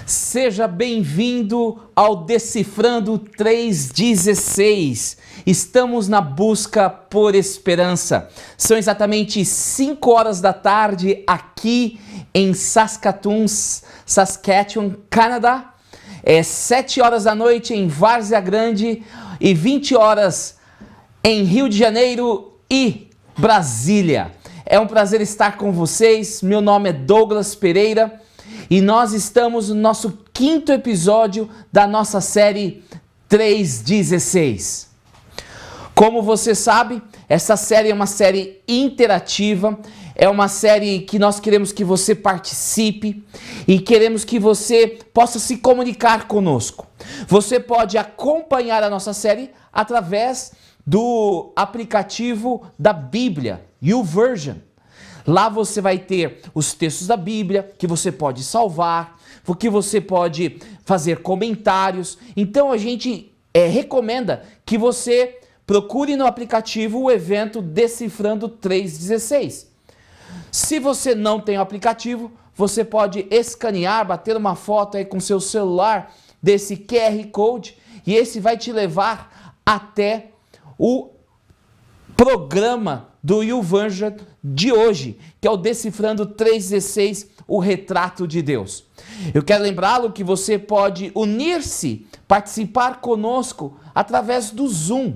Seja bem-vindo ao Decifrando 316. Estamos na busca por esperança. São exatamente 5 horas da tarde aqui em Saskatoon, Saskatchewan, Canadá. É 7 horas da noite em Várzea Grande e 20 horas em Rio de Janeiro e Brasília. É um prazer estar com vocês. Meu nome é Douglas Pereira e nós estamos no nosso 5º episódio da nossa série 316. Como você sabe, essa série é uma série interativa, é uma série que nós queremos que você participe e queremos que você possa se comunicar conosco. Você pode acompanhar a nossa série através do aplicativo da Bíblia, YouVersion. Lá você vai ter os textos da Bíblia que você pode salvar, que você pode fazer comentários. Então a gente recomenda que você procure no aplicativo o evento Decifrando 316. Se você não tem o aplicativo, você pode escanear, bater uma foto aí com seu celular desse QR Code e esse vai te levar até o programa do YouVersion de hoje, que é o Decifrando 316, o retrato de Deus. Eu quero lembrá-lo que você pode unir-se, participar conosco através do Zoom.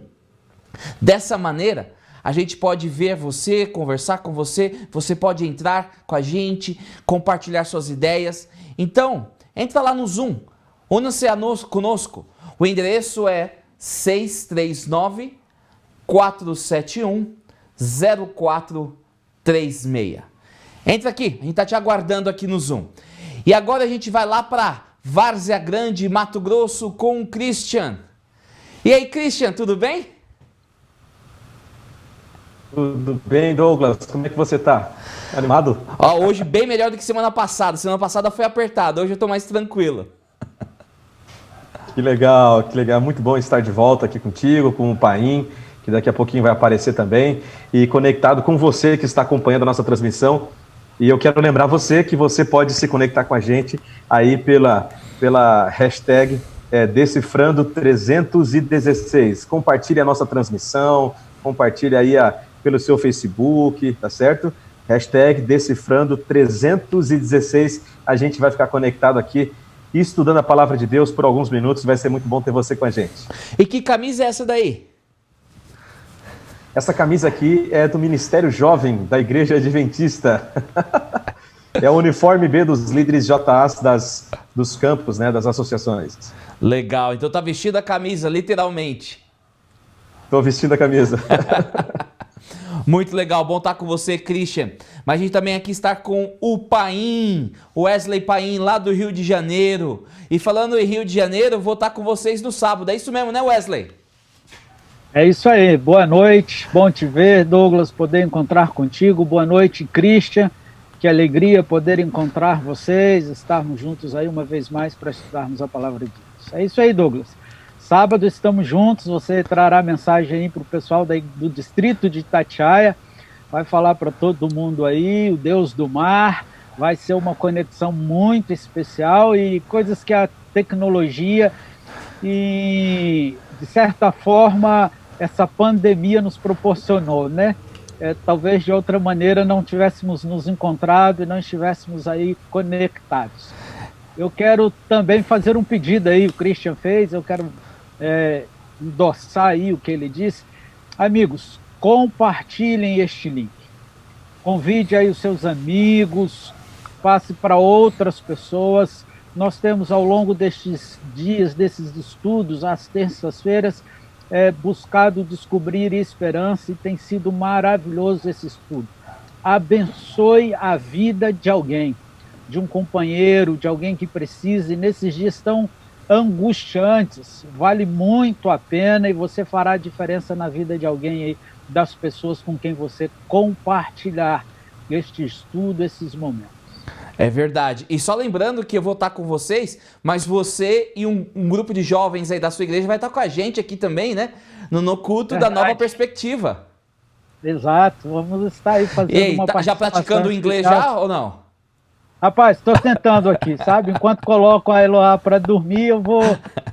Dessa maneira, a gente pode ver você, conversar com você, você pode entrar com a gente, compartilhar suas ideias. Então, entra lá no Zoom, una-se conosco. O endereço é 639-471-0436. Entra aqui, a gente está te aguardando aqui no Zoom. E agora a gente vai lá para Várzea Grande, Mato Grosso, com o Christian. E aí, Christian, tudo bem? Tudo bem, Douglas? Como é que você tá? Animado? Hoje bem melhor do que semana passada. Semana passada foi apertada, hoje eu tô mais tranquilo. Que legal, que legal. Muito bom estar de volta aqui contigo, com o Paim, que daqui a pouquinho vai aparecer também, e conectado com você que está acompanhando a nossa transmissão. E eu quero lembrar você que você pode se conectar com a gente aí pela hashtag Decifrando 316. Compartilhe a nossa transmissão, compartilhe aí pelo seu Facebook, tá certo? Hashtag Decifrando 316. A gente vai ficar conectado aqui e estudando a palavra de Deus por alguns minutos. Vai ser muito bom ter você com a gente. E que camisa é essa daí? Essa camisa aqui é do Ministério Jovem da Igreja Adventista. É o uniforme B dos líderes JAs dos campos, né, das associações. Legal, então tá vestindo a camisa, literalmente. Estou vestindo a camisa. Muito legal, bom estar com você, Christian. Mas a gente também aqui está com o Paim, Wesley Paim, lá do Rio de Janeiro. E falando em Rio de Janeiro, eu vou estar com vocês no sábado. É isso mesmo, né, Wesley? É isso aí, boa noite, bom te ver, Douglas, poder encontrar contigo. Boa noite, Christian, que alegria poder encontrar vocês, estarmos juntos aí uma vez mais para estudarmos a palavra de Deus. É isso aí, Douglas. Sábado estamos juntos, você trará mensagem aí para o pessoal do distrito de Itatiaia, vai falar para todo mundo aí, o Deus do mar, vai ser uma conexão muito especial e coisas que a tecnologia e, de certa forma, essa pandemia nos proporcionou, né? Talvez de outra maneira não tivéssemos nos encontrado e não estivéssemos aí conectados. Eu quero também fazer um pedido aí, o Christian fez, eu quero endossar aí o que ele disse. Amigos, compartilhem este link. Convide aí os seus amigos, passe para outras pessoas. Nós temos ao longo destes dias, desses estudos, às terças-feiras, buscado descobrir esperança e tem sido maravilhoso esse estudo. Abençoe a vida de alguém, de um companheiro, de alguém que precise, nesses dias tão angustiantes, vale muito a pena e você fará a diferença na vida de alguém aí, das pessoas com quem você compartilhar este estudo, esses momentos. É verdade. E só lembrando que eu vou estar com vocês, mas você e um grupo de jovens aí da sua igreja vai estar com a gente aqui também, né? No culto da Nova Perspectiva. Exato. Vamos estar aí fazendo e aí, uma já praticando o inglês especial. já ou não? Rapaz, estou tentando aqui, sabe? Enquanto coloco a Eloá para dormir, eu vou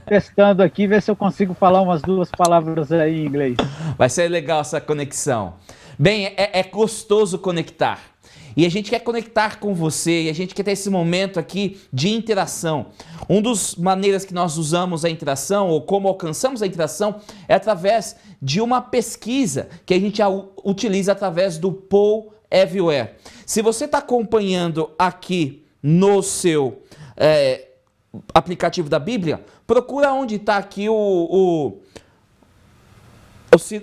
testando aqui, ver se eu consigo falar umas 2 palavras aí em inglês. Vai ser legal essa conexão. Bem, é gostoso conectar. E a gente quer conectar com você, e a gente quer ter esse momento aqui de interação. Uma das maneiras que nós usamos a interação, ou como alcançamos a interação, é através de uma pesquisa que a gente utiliza através do Poll Everywhere. Se você está acompanhando aqui no seu aplicativo da Bíblia, procura onde está aqui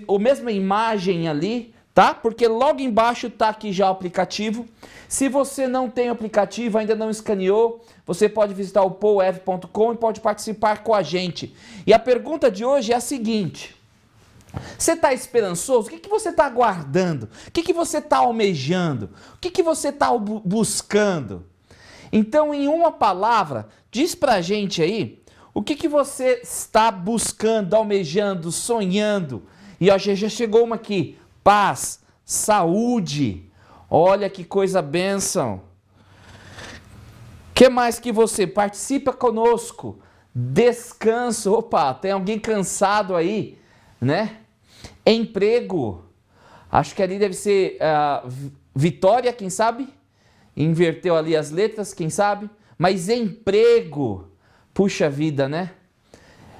a mesma imagem ali, tá? Porque logo embaixo está aqui já o aplicativo. Se você não tem o aplicativo, ainda não escaneou, você pode visitar o powev.com e pode participar com a gente. E a pergunta de hoje é a seguinte: você está esperançoso? O que você está aguardando? O que você está almejando? O que você está buscando? Então, em uma palavra, diz pra gente aí o que você está buscando, almejando, sonhando. E ó, já chegou uma aqui: paz, saúde. Olha que coisa bênção. Que mais que você? Participa conosco. Descanso. Opa, tem alguém cansado aí, né? Emprego. Acho que ali deve ser Vitória, quem sabe? Inverteu ali as letras, quem sabe? Mas emprego. Puxa vida, né?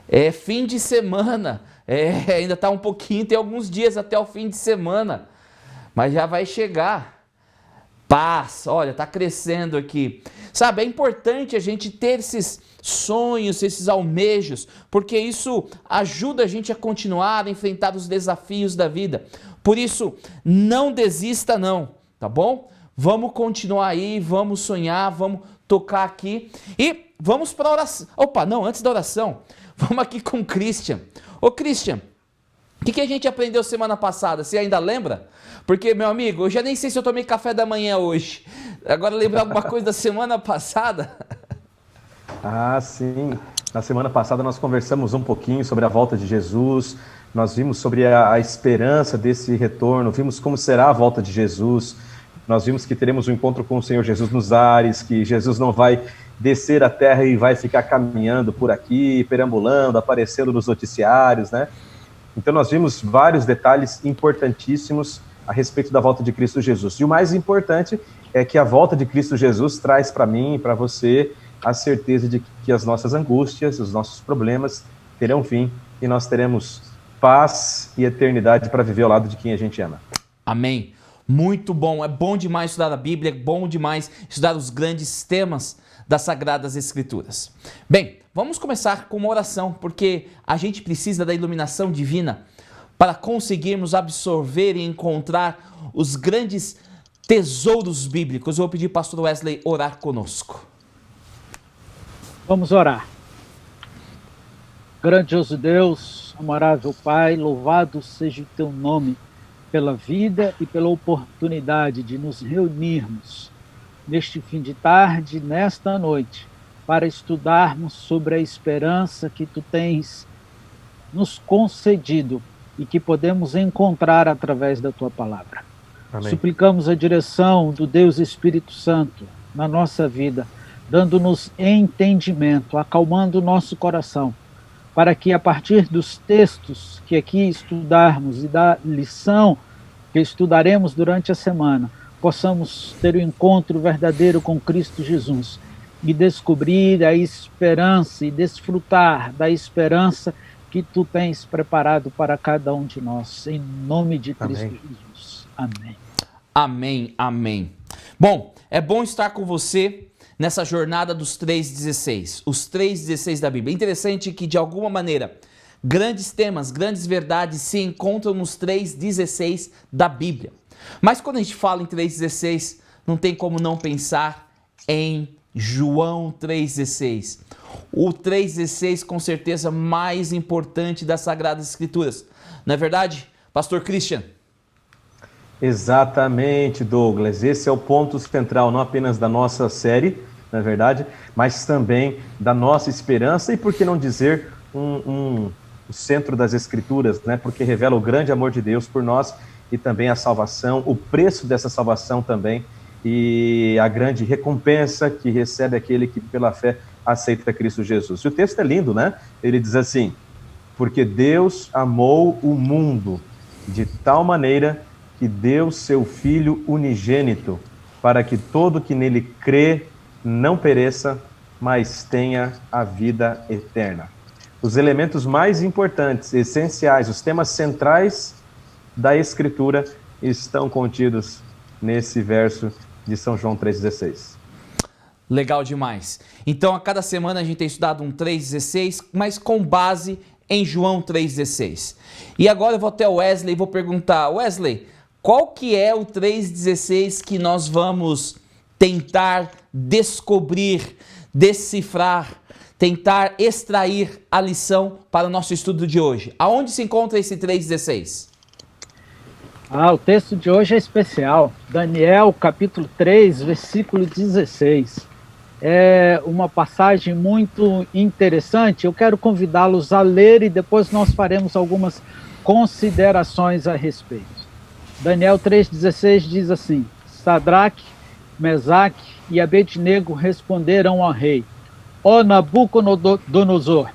É fim de semana. Ainda tá um pouquinho, tem alguns dias até o fim de semana. Mas já vai chegar. Paz, olha, tá crescendo aqui. Sabe, é importante a gente ter esses sonhos, esses almejos, porque isso ajuda a gente a continuar a enfrentar os desafios da vida. Por isso, não desista não, tá bom? Vamos continuar aí, vamos sonhar, vamos tocar aqui e vamos para a oração. Opa, não, antes da oração, vamos aqui com o Christian. Ô Christian, o que a gente aprendeu semana passada? Você ainda lembra? Porque, meu amigo, eu já nem sei se eu tomei café da manhã hoje. Agora lembrar alguma coisa da semana passada? Ah, sim. Na semana passada nós conversamos um pouquinho sobre a volta de Jesus, nós vimos sobre a esperança desse retorno, vimos como será a volta de Jesus, nós vimos que teremos um encontro com o Senhor Jesus nos ares, que Jesus não vai descer à terra e vai ficar caminhando por aqui, perambulando, aparecendo nos noticiários, né? Então nós vimos vários detalhes importantíssimos a respeito da volta de Cristo Jesus. E o mais importante é que a volta de Cristo Jesus traz para mim e para você a certeza de que as nossas angústias, os nossos problemas terão fim e nós teremos paz e eternidade para viver ao lado de quem a gente ama. Amém. Muito bom. É bom demais estudar a Bíblia, é bom demais estudar os grandes temas das Sagradas Escrituras. Bem, vamos começar com uma oração, porque a gente precisa da iluminação divina para conseguirmos absorver e encontrar os grandes tesouros bíblicos. Eu vou pedir ao pastor Wesley orar conosco. Vamos orar. Grandioso Deus, amável Pai, louvado seja o teu nome pela vida e pela oportunidade de nos reunirmos neste fim de tarde, nesta noite, para estudarmos sobre a esperança que tu tens nos concedido e que podemos encontrar através da tua palavra. Amém. Suplicamos a direção do Deus Espírito Santo na nossa vida, dando-nos entendimento, acalmando o nosso coração, para que a partir dos textos que aqui estudarmos e da lição que estudaremos durante a semana, possamos ter um encontro verdadeiro com Cristo Jesus e descobrir a esperança e desfrutar da esperança que tu tens preparado para cada um de nós, em nome de Cristo Jesus. Amém. Amém, amém. Bom, é bom estar com você nessa jornada dos 3,16, os 3,16 da Bíblia. Interessante que, de alguma maneira, grandes temas, grandes verdades se encontram nos 3,16 da Bíblia. Mas quando a gente fala em 3,16, não tem como não pensar em João 3,16. O 3,16 com certeza mais importante das Sagradas Escrituras. Não é verdade, pastor Christian? Exatamente, Douglas. Esse é o ponto central, não apenas da nossa série, na verdade, mas também da nossa esperança e, por que não dizer, o centro das Escrituras, né? Porque revela o grande amor de Deus por nós e também a salvação, o preço dessa salvação também. e a grande recompensa que recebe aquele que pela fé aceita Cristo Jesus. E o texto é lindo, né? Ele diz assim: porque Deus amou o mundo de tal maneira que deu seu Filho unigênito, para que todo que nele crê não pereça, mas tenha a vida eterna. Os elementos mais importantes, essenciais, os temas centrais da Escritura estão contidos nesse verso de São João 3,16. Legal demais. Então, a cada semana a gente tem estudado um 3,16, mas com base em João 3,16. E agora eu vou até o Wesley e vou perguntar: Wesley, qual que é o 3,16 que nós vamos tentar descobrir, decifrar, tentar extrair a lição para o nosso estudo de hoje? Aonde se encontra esse 3,16? O texto de hoje é especial. Daniel, capítulo 3, versículo 16. É uma passagem muito interessante. Eu quero convidá-los a ler e depois nós faremos algumas considerações a respeito. Daniel 3,16 diz assim: Sadraque, Mesaque e Abednego responderam ao rei: Ó Nabucodonosor,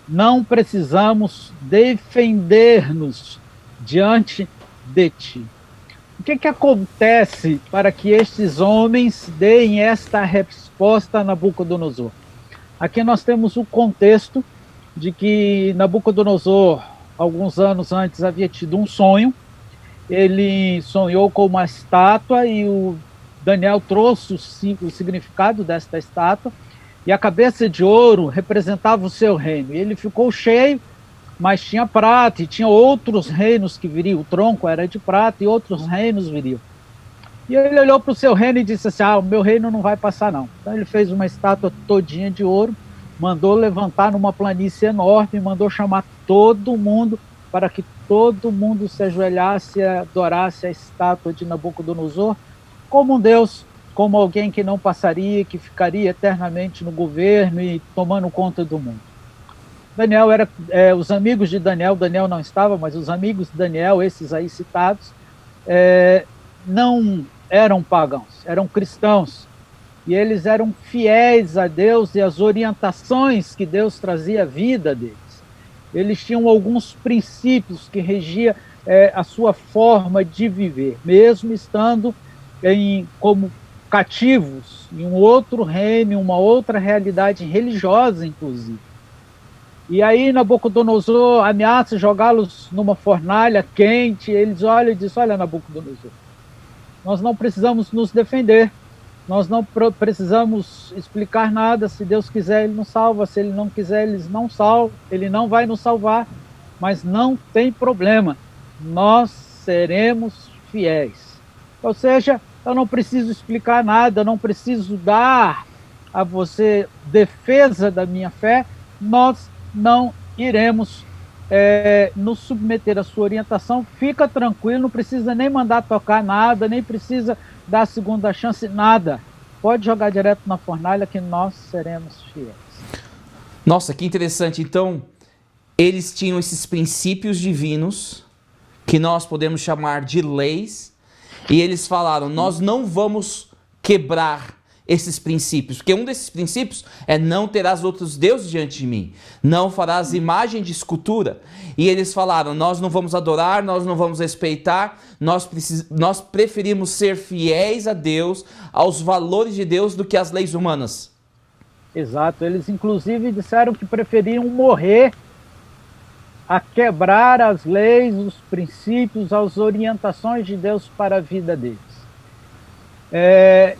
não precisamos defender-nos diante de ti. O que acontece para que estes homens deem esta resposta a Nabucodonosor? Aqui nós temos o contexto de que Nabucodonosor, alguns anos antes, havia tido um sonho. Ele sonhou com uma estátua e o Daniel trouxe o significado desta estátua, e a cabeça de ouro representava o seu reino. E ele ficou cheio, mas tinha prata, e tinha outros reinos que viriam. O tronco era de prata e outros reinos viriam. E ele olhou para o seu reino e disse assim: o meu reino não vai passar não. Então ele fez uma estátua todinha de ouro, mandou levantar numa planície enorme, mandou chamar todo mundo para que todo mundo se ajoelhasse e adorasse a estátua de Nabucodonosor como um deus, como alguém que não passaria, que ficaria eternamente no governo e tomando conta do mundo. Daniel era, os amigos de Daniel não estava, mas os amigos de Daniel, esses aí citados, não eram pagãos, eram cristãos. E eles eram fiéis a Deus e às orientações que Deus trazia à vida deles. Eles tinham alguns princípios que regiam a sua forma de viver, mesmo estando como cativos em um outro reino, uma outra realidade religiosa, inclusive. E aí Nabucodonosor ameaça jogá-los numa fornalha quente. Eles olham e dizem: olha, Nabucodonosor, nós não precisamos nos defender, nós não precisamos explicar nada. Se Deus quiser, Ele nos salva, se Ele não quiser, Ele não vai nos salvar, mas não tem problema, nós seremos fiéis. Ou seja, eu não preciso explicar nada, não preciso dar a você defesa da minha fé, nós não iremos nos submeter à sua orientação. Fica tranquilo, não precisa nem mandar tocar nada, nem precisa dar segunda chance, nada. Pode jogar direto na fornalha que nós seremos fiéis. Nossa, que interessante. Então, eles tinham esses princípios divinos, que nós podemos chamar de leis, e eles falaram: nós não vamos quebrar esses princípios, porque um desses princípios é: não terás outros deuses diante de mim, não farás imagem de escultura. E eles falaram: nós não vamos adorar, nós não vamos respeitar, nós preferimos ser fiéis a Deus, aos valores de Deus, do que às leis humanas. Exato, eles inclusive disseram que preferiam morrer a quebrar as leis, os princípios, as orientações de Deus para a vida deles.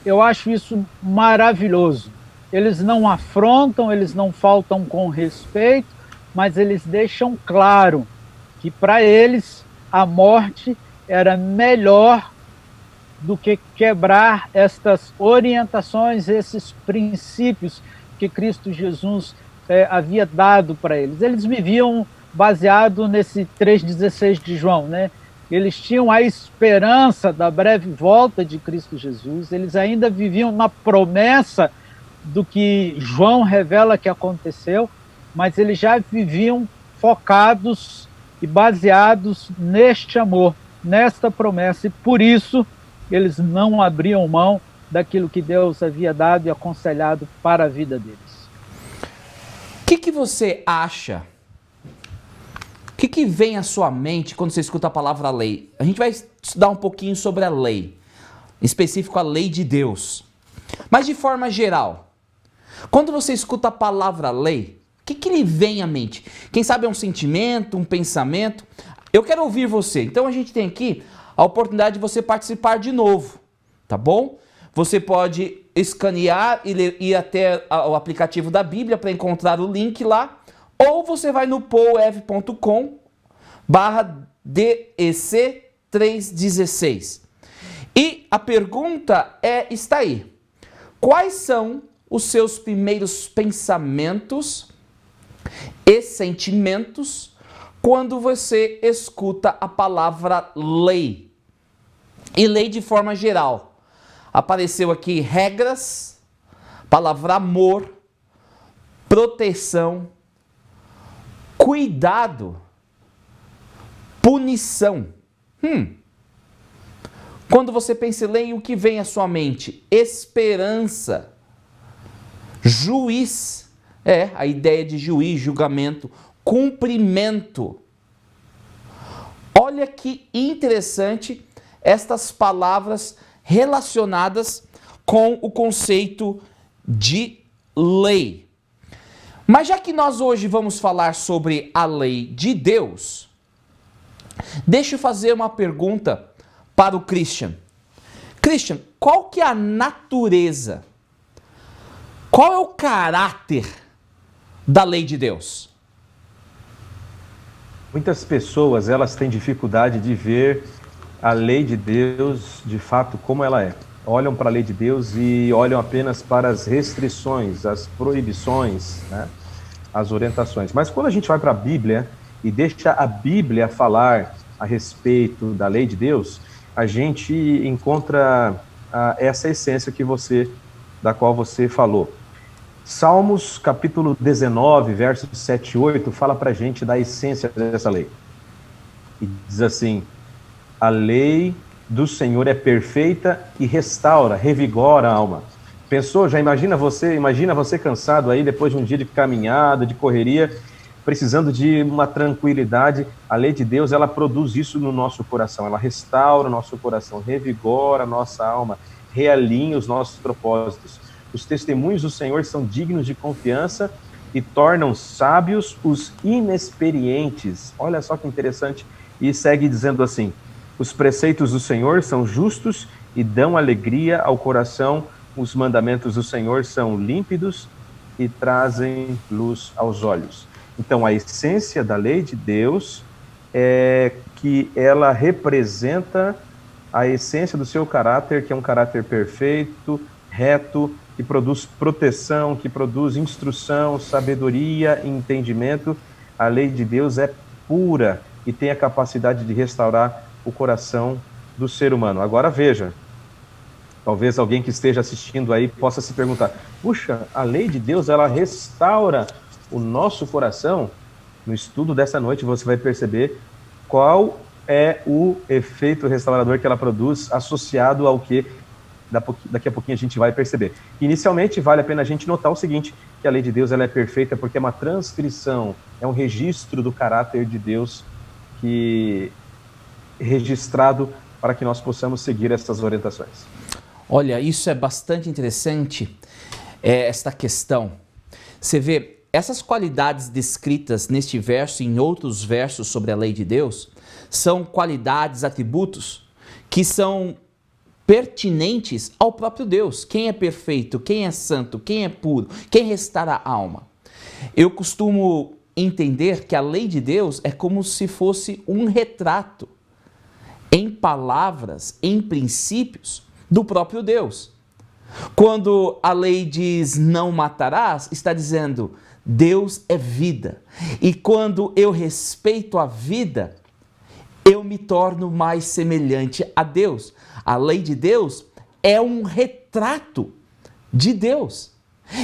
Eu acho isso maravilhoso. Eles não afrontam, eles não faltam com respeito, mas eles deixam claro que para eles a morte era melhor do que quebrar estas orientações, esses princípios que Cristo Jesus havia dado para eles. Eles viviam baseado nesse 3,16 de João, né? Eles tinham a esperança da breve volta de Cristo Jesus, eles ainda viviam na promessa do que João revela que aconteceu, mas eles já viviam focados e baseados neste amor, nesta promessa, e por isso eles não abriam mão daquilo que Deus havia dado e aconselhado para a vida deles. O que você acha? O que vem à sua mente quando você escuta a palavra lei? A gente vai estudar um pouquinho sobre a lei, em específico a lei de Deus. Mas de forma geral, quando você escuta a palavra lei, o que lhe vem à mente? Quem sabe é um sentimento, um pensamento? Eu quero ouvir você. Então a gente tem aqui a oportunidade de você participar de novo, tá bom? Você pode escanear e ir até o aplicativo da Bíblia para encontrar o link lá, ou você vai no poev.com/DEC316. E a pergunta está aí. Quais são os seus primeiros pensamentos e sentimentos quando você escuta a palavra lei? E lei de forma geral. Apareceu aqui regras, palavra amor, proteção, cuidado, punição. Quando você pensa em lei, o que vem à sua mente? Esperança, juiz, a ideia de juiz, julgamento, cumprimento. Olha que interessante estas palavras relacionadas com o conceito de lei. Mas já que nós hoje vamos falar sobre a lei de Deus, deixa eu fazer uma pergunta para o Christian. Christian, qual que é a natureza? Qual é o caráter da lei de Deus? Muitas pessoas, elas têm dificuldade de ver a lei de Deus, de fato, como ela é. Olham para a lei de Deus e olham apenas para as restrições, as proibições, né? As orientações. Mas quando a gente vai para a Bíblia e deixa a Bíblia falar a respeito da lei de Deus, a gente encontra essa essência da qual você falou. Salmos, capítulo 19, versos 7 e 8, fala para a gente da essência dessa lei. E diz assim: a lei do Senhor é perfeita e restaura, revigora a alma. Pensou? Imagina você cansado aí depois de um dia de caminhada, de correria, precisando de uma tranquilidade. A lei de Deus, ela produz isso no nosso coração, ela restaura o nosso coração, revigora a nossa alma, realinha os nossos propósitos. Os testemunhos do Senhor são dignos de confiança e tornam sábios os inexperientes. Olha só que interessante. E segue dizendo assim: os preceitos do Senhor são justos e dão alegria ao coração. Os mandamentos do Senhor são límpidos e trazem luz aos olhos. Então, a essência da lei de Deus é que ela representa a essência do seu caráter, que é um caráter perfeito, reto, que produz proteção, que produz instrução, sabedoria e entendimento. A lei de Deus é pura e tem a capacidade de restaurar o coração do ser humano. Agora veja, talvez alguém que esteja assistindo aí possa se perguntar: puxa, a lei de Deus, ela restaura o nosso coração? No estudo dessa noite você vai perceber qual é o efeito restaurador que ela produz, associado ao que daqui a pouquinho a gente vai perceber. Inicialmente, vale a pena a gente notar o seguinte, que a lei de Deus ela é perfeita porque é uma transcrição, é um registro do caráter de Deus registrado para que nós possamos seguir essas orientações. Olha, isso é bastante interessante, esta questão. Você vê, essas qualidades descritas neste verso e em outros versos sobre a lei de Deus, são qualidades, atributos, que são pertinentes ao próprio Deus. Quem é perfeito, quem é santo, quem é puro, quem restaura a alma. Eu costumo entender que a lei de Deus é como se fosse um retrato, em palavras, em princípios, do próprio Deus. Quando a lei diz não matarás, está dizendo Deus é vida. E quando eu respeito a vida, eu me torno mais semelhante a Deus. A lei de Deus é um retrato de Deus.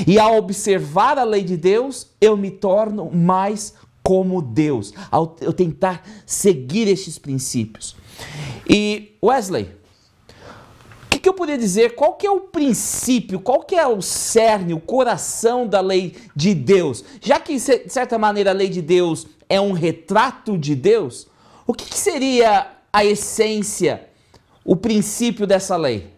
E ao observar a lei de Deus, eu me torno mais como Deus, ao eu tentar seguir estes princípios. E Wesley, que eu poderia dizer? Qual que é o princípio, qual que é o cerne, o coração da lei de Deus? Já que, de certa maneira, a lei de Deus é um retrato de Deus, o que seria a essência, o princípio dessa lei?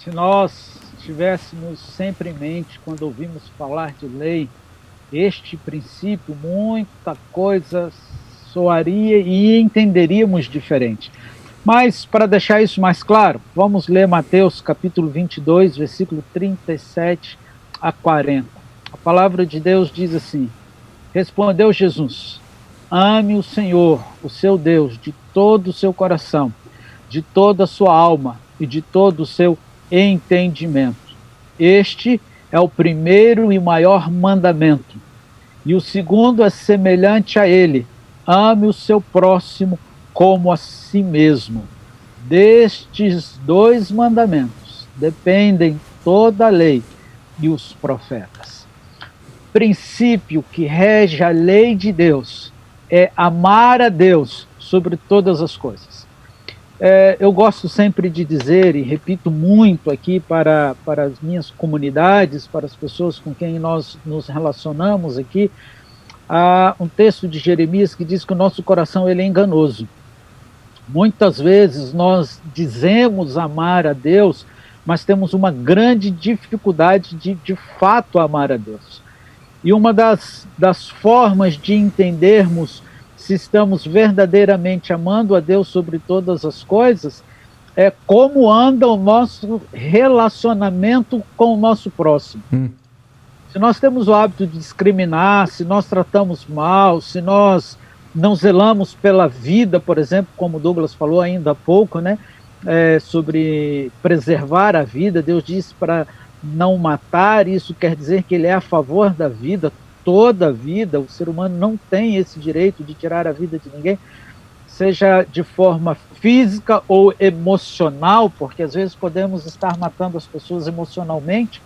Se nós tivéssemos sempre em mente, quando ouvimos falar de lei, este princípio, muita coisa soaria e entenderíamos diferente. Mas, para deixar isso mais claro, vamos ler Mateus capítulo 22, versículo 37 a 40. A palavra de Deus diz assim: respondeu Jesus: ame o Senhor, o seu Deus, de todo o seu coração, de toda a sua alma e de todo o seu entendimento. Este é o primeiro e maior mandamento. E o segundo é semelhante a ele: ame o seu próximo como a si mesmo. Destes dois mandamentos dependem toda a lei e os profetas. O princípio que rege a lei de Deus é amar a Deus sobre todas as coisas. Eu gosto sempre de dizer, e repito muito aqui para as minhas comunidades, para as pessoas com quem nós nos relacionamos aqui, há um texto de Jeremias que diz que o nosso coração ele é enganoso. Muitas vezes nós dizemos amar a Deus, mas temos uma grande dificuldade de fato amar a Deus. E uma das formas de entendermos se estamos verdadeiramente amando a Deus sobre todas as coisas é como anda o nosso relacionamento com o nosso próximo. Se nós temos o hábito de discriminar, se nós tratamos mal, se nós não zelamos pela vida, por exemplo, como o Douglas falou ainda há pouco, né, sobre preservar a vida, Deus disse para não matar, isso quer dizer que ele é a favor da vida, toda a vida, o ser humano não tem esse direito de tirar a vida de ninguém, seja de forma física ou emocional, porque às vezes podemos estar matando as pessoas emocionalmente.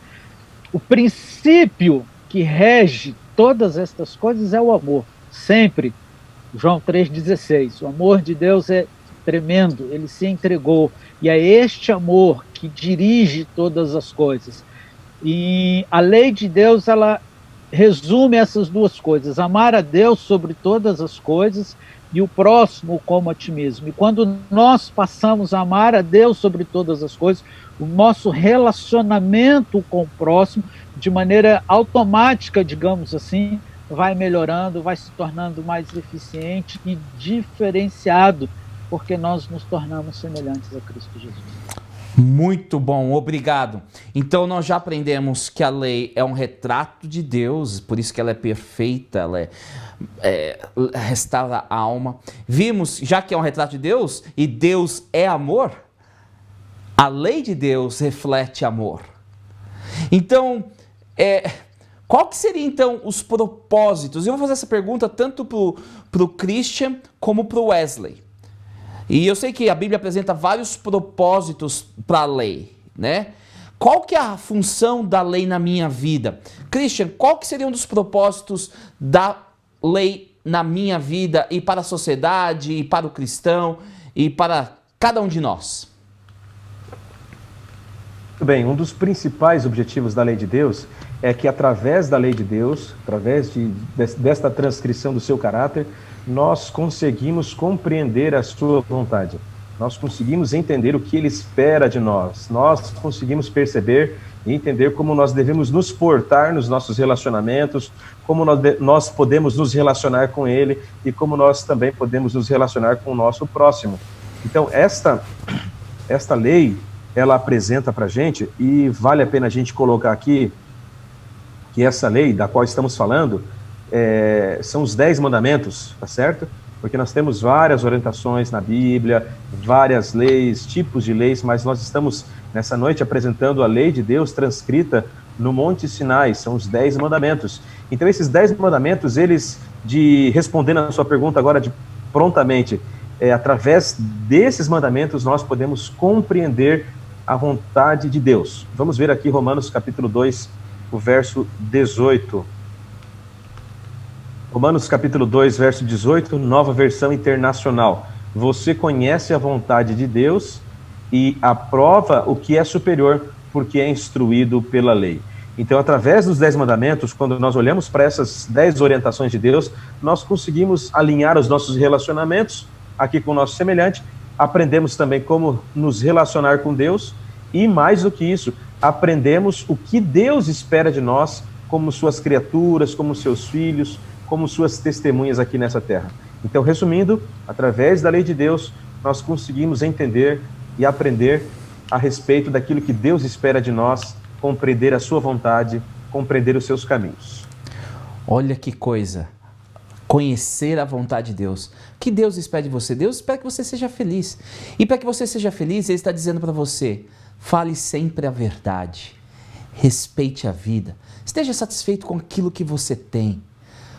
O princípio que rege todas estas coisas é o amor, sempre. João 3,16, o amor de Deus é tremendo, ele se entregou, e é este amor que dirige todas as coisas. E a lei de Deus, ela resume essas duas coisas: amar a Deus sobre todas as coisas e o próximo como a ti mesmo. E quando nós passamos a amar a Deus sobre todas as coisas, o nosso relacionamento com o próximo, de maneira automática, digamos assim, vai melhorando, vai se tornando mais eficiente e diferenciado, porque nós nos tornamos semelhantes a Cristo Jesus. Muito bom, obrigado. Então nós já aprendemos que a lei é um retrato de Deus, por isso que ela é perfeita, ela restaura a alma. Vimos, já que é um retrato de Deus, e Deus é amor, a lei de Deus reflete amor. Então, qual que seria então os propósitos? Eu vou fazer essa pergunta tanto para o Christian como para o Wesley. E eu sei que a Bíblia apresenta vários propósitos para a lei, né? Qual que é a função da lei na minha vida? Christian, qual que seria um dos propósitos da lei na minha vida e para a sociedade, e para o cristão, e para cada um de nós? Muito bem, um dos principais objetivos da lei de Deus é que através da lei de Deus, através desta transcrição do seu caráter, nós conseguimos compreender a sua vontade. Nós conseguimos entender o que ele espera de nós. Nós conseguimos perceber e entender como nós devemos nos portar nos nossos relacionamentos, como nós podemos nos relacionar com ele e como nós também podemos nos relacionar com o nosso próximo. Então, esta lei, ela apresenta para a gente, e vale a pena a gente colocar aqui, que essa lei da qual estamos falando, são os 10 mandamentos, tá certo? Porque nós temos várias orientações na Bíblia, várias leis, tipos de leis, mas nós estamos nessa noite apresentando a lei de Deus transcrita no Monte Sinai, são os 10 mandamentos. Então esses 10 mandamentos, respondendo a sua pergunta agora prontamente, através desses mandamentos nós podemos compreender a vontade de Deus. Vamos ver aqui Romanos capítulo 2, o verso 18. Romanos capítulo 2, verso 18, nova versão internacional. você conhece a vontade de Deus e aprova o que é superior, porque é instruído pela lei. Então, através dos 10 mandamentos, quando nós olhamos para essas 10 orientações de Deus, nós conseguimos alinhar os nossos relacionamentos aqui com o nosso semelhante, aprendemos também como nos relacionar com Deus e, mais do que isso, aprendemos o que Deus espera de nós como suas criaturas, como seus filhos, como suas testemunhas aqui nessa terra. Então, resumindo, através da lei de Deus, nós conseguimos entender e aprender a respeito daquilo que Deus espera de nós, compreender a sua vontade, compreender os seus caminhos. Olha que coisa, conhecer a vontade de Deus. O que Deus espera de você? Deus espera que você seja feliz. E para que você seja feliz, Ele está dizendo para você, fale sempre a verdade, respeite a vida, esteja satisfeito com aquilo que você tem.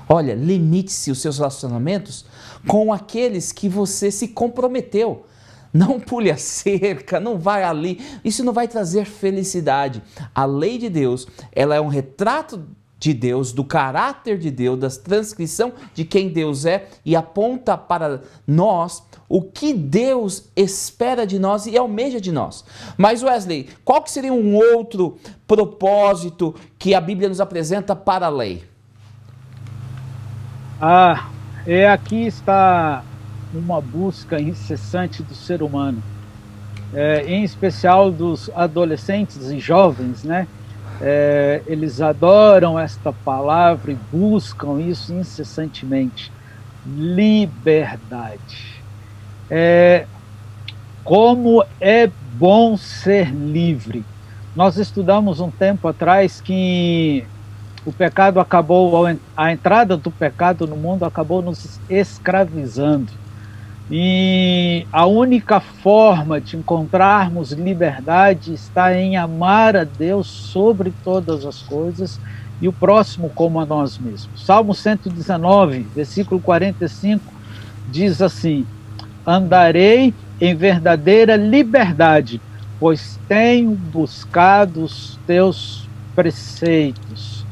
Olha, limite-se os seus relacionamentos com aqueles que você se comprometeu. Não pule a cerca, não vai ali, isso não vai trazer felicidade. A lei de Deus, ela é um retrato de Deus, do caráter de Deus, da transcrição de quem Deus é e aponta para nós o que Deus espera de nós e almeja de nós. Mas Wesley, qual que seria um outro propósito que a Bíblia nos apresenta para a lei? Aqui está uma busca incessante do ser humano, em especial dos adolescentes e jovens, né? Eles adoram esta palavra e buscam isso incessantemente. Liberdade. Como é bom ser livre. Nós estudamos um tempo atrás que o pecado acabou, a entrada do pecado no mundo acabou nos escravizando. E a única forma de encontrarmos liberdade está em amar a Deus sobre todas as coisas e o próximo como a nós mesmos. Salmo 119, versículo 45, diz assim: andarei em verdadeira liberdade, pois tenho buscado os teus preceitos.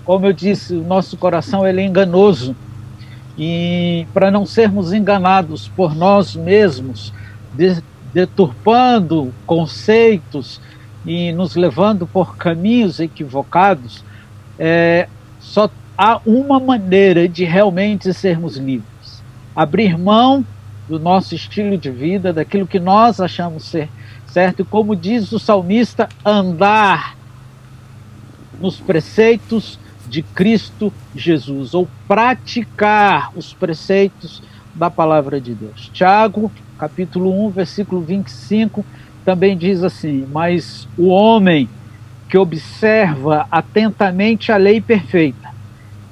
Como eu disse, o nosso coração ele é enganoso. E para não sermos enganados por nós mesmos, deturpando conceitos e nos levando por caminhos equivocados, só há uma maneira de realmente sermos livres: abrir mão do nosso estilo de vida, daquilo que nós achamos ser certo, e como diz o salmista, andar nos preceitos de Cristo Jesus, ou praticar os preceitos da palavra de Deus. Tiago, capítulo 1, versículo 25, também diz assim: mas o homem que observa atentamente a lei perfeita,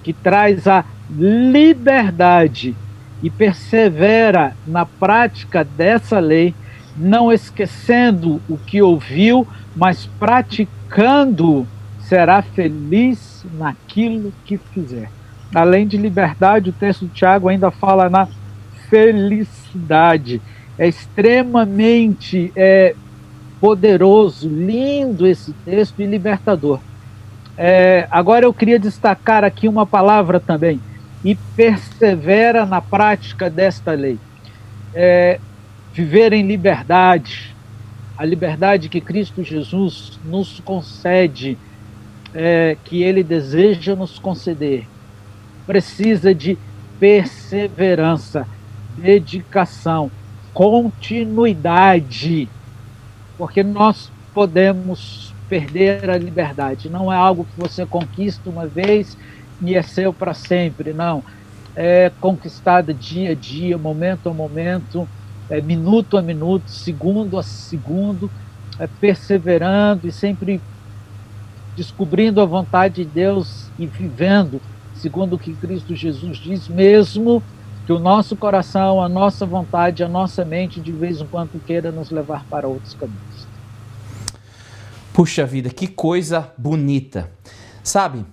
que traz a liberdade e persevera na prática dessa lei, não esquecendo o que ouviu, mas praticando, será feliz naquilo que fizer. Além de liberdade, o texto de Tiago ainda fala na felicidade. É extremamente poderoso, lindo esse texto e libertador. Agora eu queria destacar aqui uma palavra também: e persevera na prática desta lei. Viver em liberdade, a liberdade que Cristo Jesus nos concede, que Ele deseja nos conceder, precisa de perseverança, dedicação, continuidade, porque nós podemos perder a liberdade. Não é algo que você conquista uma vez e é seu para sempre, não. É conquistada dia a dia, momento a momento, minuto a minuto, segundo a segundo, perseverando e sempre descobrindo a vontade de Deus e vivendo segundo o que Cristo Jesus diz, mesmo que o nosso coração, a nossa vontade, a nossa mente de vez em quando queira nos levar para outros caminhos. Puxa vida, que coisa bonita. Sabe,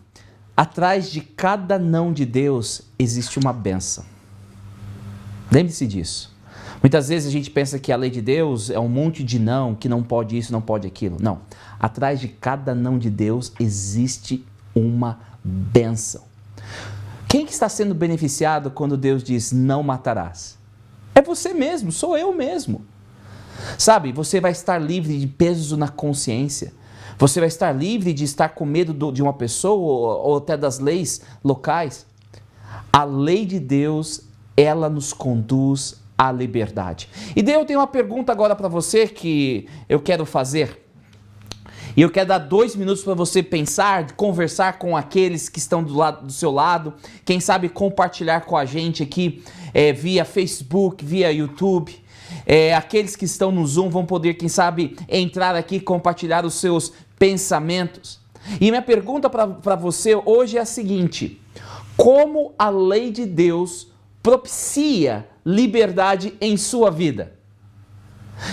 atrás de cada não de Deus existe uma bênção. Lembre-se disso. Muitas vezes a gente pensa que a lei de Deus é um monte de não, que não pode isso, não pode aquilo. Não. Atrás de cada não de Deus existe uma bênção. Quem que está sendo beneficiado quando Deus diz não matarás? É você mesmo, sou eu mesmo. Sabe, você vai estar livre de peso na consciência. Você vai estar livre de estar com medo de uma pessoa ou até das leis locais. A lei de Deus, ela nos conduz à liberdade. E daí eu tenho uma pergunta agora para você que eu quero fazer. E eu quero dar 2 minutos para você pensar, conversar com aqueles que estão do seu lado. Quem sabe compartilhar com a gente aqui via Facebook, via YouTube. Aqueles que estão no Zoom vão poder, quem sabe, entrar aqui e compartilhar os seus pensamentos. E minha pergunta para você hoje é a seguinte: como a lei de Deus propicia liberdade em sua vida?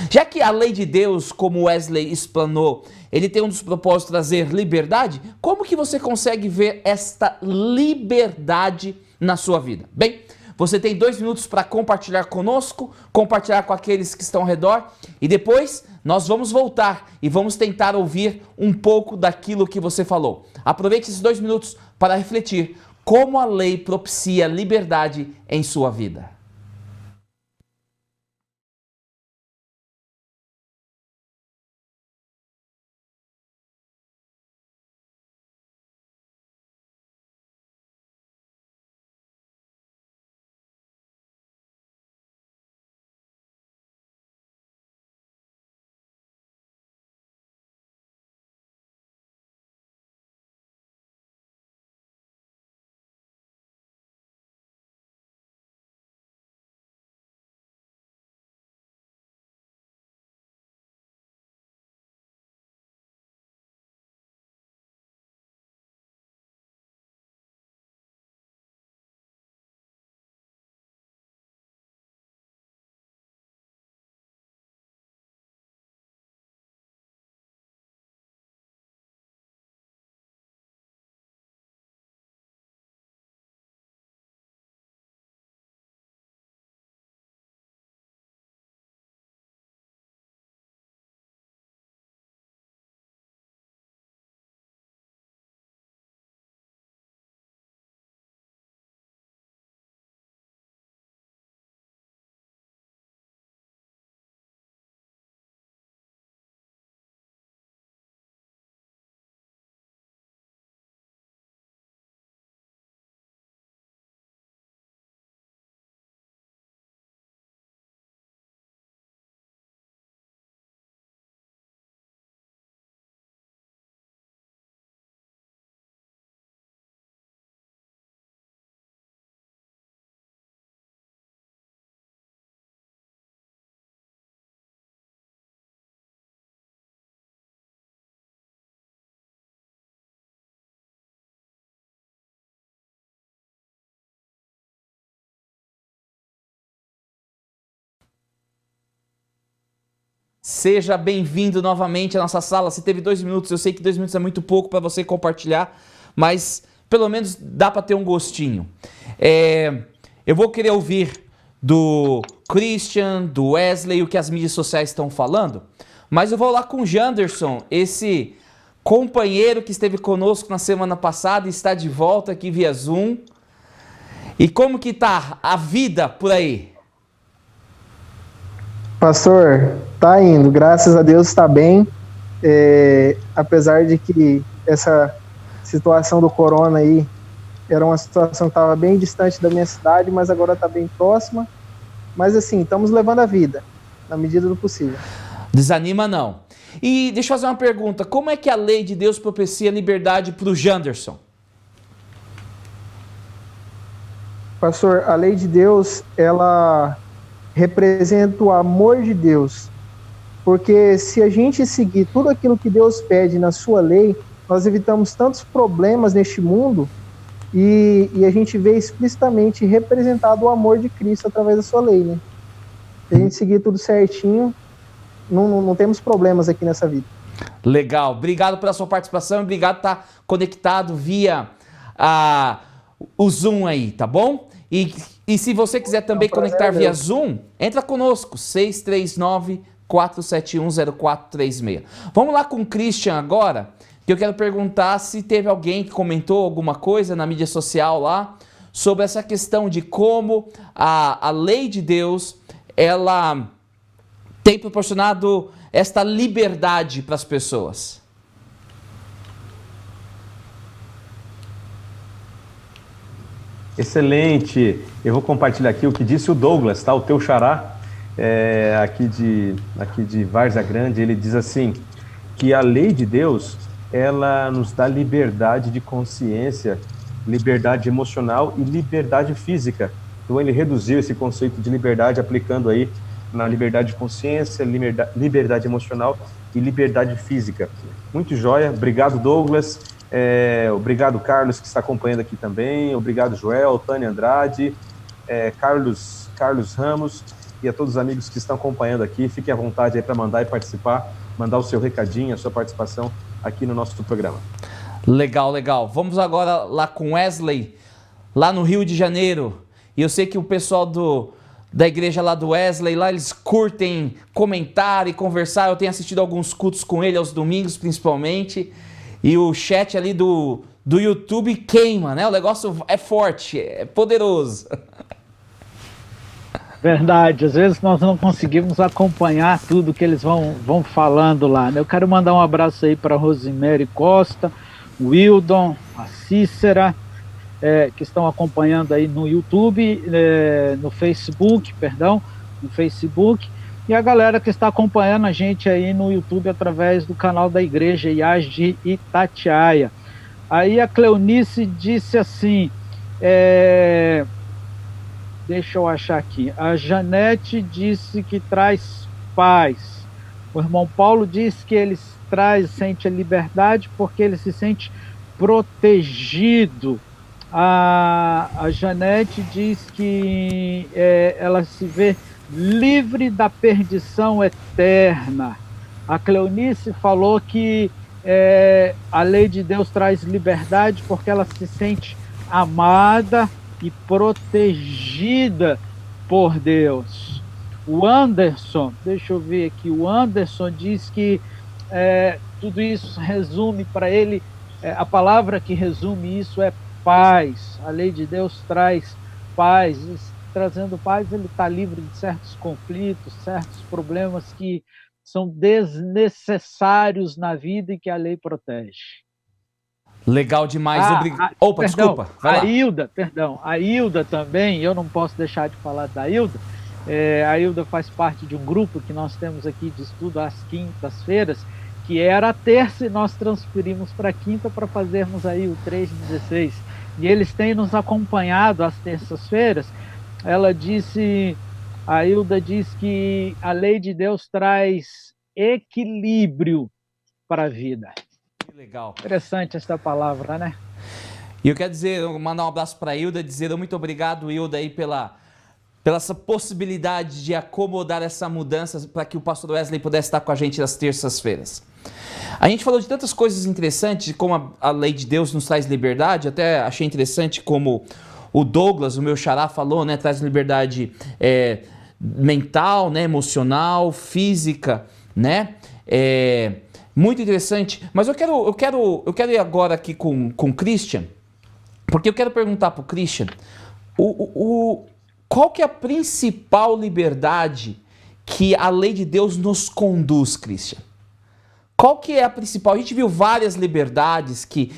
Já que a lei de Deus, como Wesley explanou, ele tem um dos propósitos de trazer liberdade, como que você consegue ver esta liberdade na sua vida? Bem, você tem 2 minutos para compartilhar conosco, compartilhar com aqueles que estão ao redor, e depois nós vamos voltar e vamos tentar ouvir um pouco daquilo que você falou. Aproveite esses 2 minutos para refletir como a lei propicia liberdade em sua vida. Seja bem-vindo novamente à nossa sala. Se teve 2 minutos, eu sei que 2 minutos é muito pouco para você compartilhar, mas pelo menos dá para ter um gostinho. Eu vou querer ouvir do Christian, do Wesley, o que as mídias sociais estão falando, mas eu vou lá com o Janderson, esse companheiro que esteve conosco na semana passada e está de volta aqui via Zoom. E como que tá a vida por aí? Pastor, tá indo, graças a Deus está bem, apesar de que essa situação do corona aí era uma situação que estava bem distante da minha cidade, mas agora está bem próxima, mas assim, estamos levando a vida, na medida do possível. Desanima não. E deixa eu fazer uma pergunta, como é que a lei de Deus propicia liberdade para o Janderson? Pastor, a lei de Deus, ela representa o amor de Deus, porque se a gente seguir tudo aquilo que Deus pede na sua lei, nós evitamos tantos problemas neste mundo e a gente vê explicitamente representado o amor de Cristo através da sua lei, né? Se a gente seguir tudo certinho, não temos problemas aqui nessa vida. Legal, obrigado pela sua participação, obrigado por estar conectado via o Zoom aí, tá bom? E se você quiser também conectar via Zoom, entra conosco, 639-471-0436. Vamos lá com o Christian agora, que eu quero perguntar se teve alguém que comentou alguma coisa na mídia social lá, sobre essa questão de como a lei de Deus, ela tem proporcionado esta liberdade para as pessoas? Excelente. Eu vou compartilhar aqui o que disse o Douglas, tá? O teu xará, aqui de Várzea Grande. Ele diz assim, que a lei de Deus, ela nos dá liberdade de consciência, liberdade emocional e liberdade física. Então ele reduziu esse conceito de liberdade aplicando aí na liberdade de consciência, liberdade emocional e liberdade física. Muito joia. Obrigado, Douglas. Obrigado, Carlos, que está acompanhando aqui também. Obrigado, Joel, Tânia Andrade, Carlos Ramos e a todos os amigos que estão acompanhando aqui. Fiquem à vontade aí para mandar e participar, mandar o seu recadinho, a sua participação aqui no nosso programa. Legal, legal. Vamos agora lá com Wesley, lá no Rio de Janeiro. E eu sei que o pessoal da igreja lá do Wesley, lá eles curtem comentar e conversar. Eu tenho assistido alguns cultos com ele aos domingos, principalmente. E o chat ali do YouTube queima, né? O negócio é forte, é poderoso. Verdade, às vezes nós não conseguimos acompanhar tudo que eles vão falando lá, né? Eu quero mandar um abraço aí para Rosemary Costa, o Wildon, a Cícera, que estão acompanhando aí no YouTube, no Facebook, e a galera que está acompanhando a gente aí no YouTube através do canal da Igreja IAS de Itatiaia. Aí a Cleonice disse assim, deixa eu achar aqui, a Janete disse que traz paz. O irmão Paulo disse que ele sente a liberdade porque ele se sente protegido. A Janete diz que ela se vê livre da perdição eterna. A Cleonice falou que a lei de Deus traz liberdade porque ela se sente amada e protegida por Deus. O Anderson, deixa eu ver aqui, o Anderson diz que tudo isso resume para ele, a palavra que resume isso é paz. A lei de Deus traz paz. Trazendo paz, ele está livre de certos conflitos, certos problemas que são desnecessários na vida e que a lei protege. Legal demais. Opa, desculpa. A Hilda também, eu não posso deixar de falar da Hilda. A Hilda faz parte de um grupo que nós temos aqui de estudo às quintas-feiras, que era a terça e nós transferimos para a quinta para fazermos aí o 3:16. E eles têm nos acompanhado às terças-feiras. A Hilda diz que a lei de Deus traz equilíbrio para a vida. Que legal. Interessante essa palavra, né? E eu quero mandar um abraço para a Hilda, dizer muito obrigado, Hilda, aí pela essa possibilidade de acomodar essa mudança para que o pastor Wesley pudesse estar com a gente nas terças-feiras. A gente falou de tantas coisas interessantes, de como a lei de Deus nos traz liberdade, até achei interessante como o Douglas, o meu xará, falou, né, traz liberdade mental, né, emocional, física, né, muito interessante. Mas eu quero ir agora aqui com o Christian, porque eu quero perguntar para o Christian, qual que é a principal liberdade que a lei de Deus nos conduz, Christian? Qual que é a principal? A gente viu várias liberdades que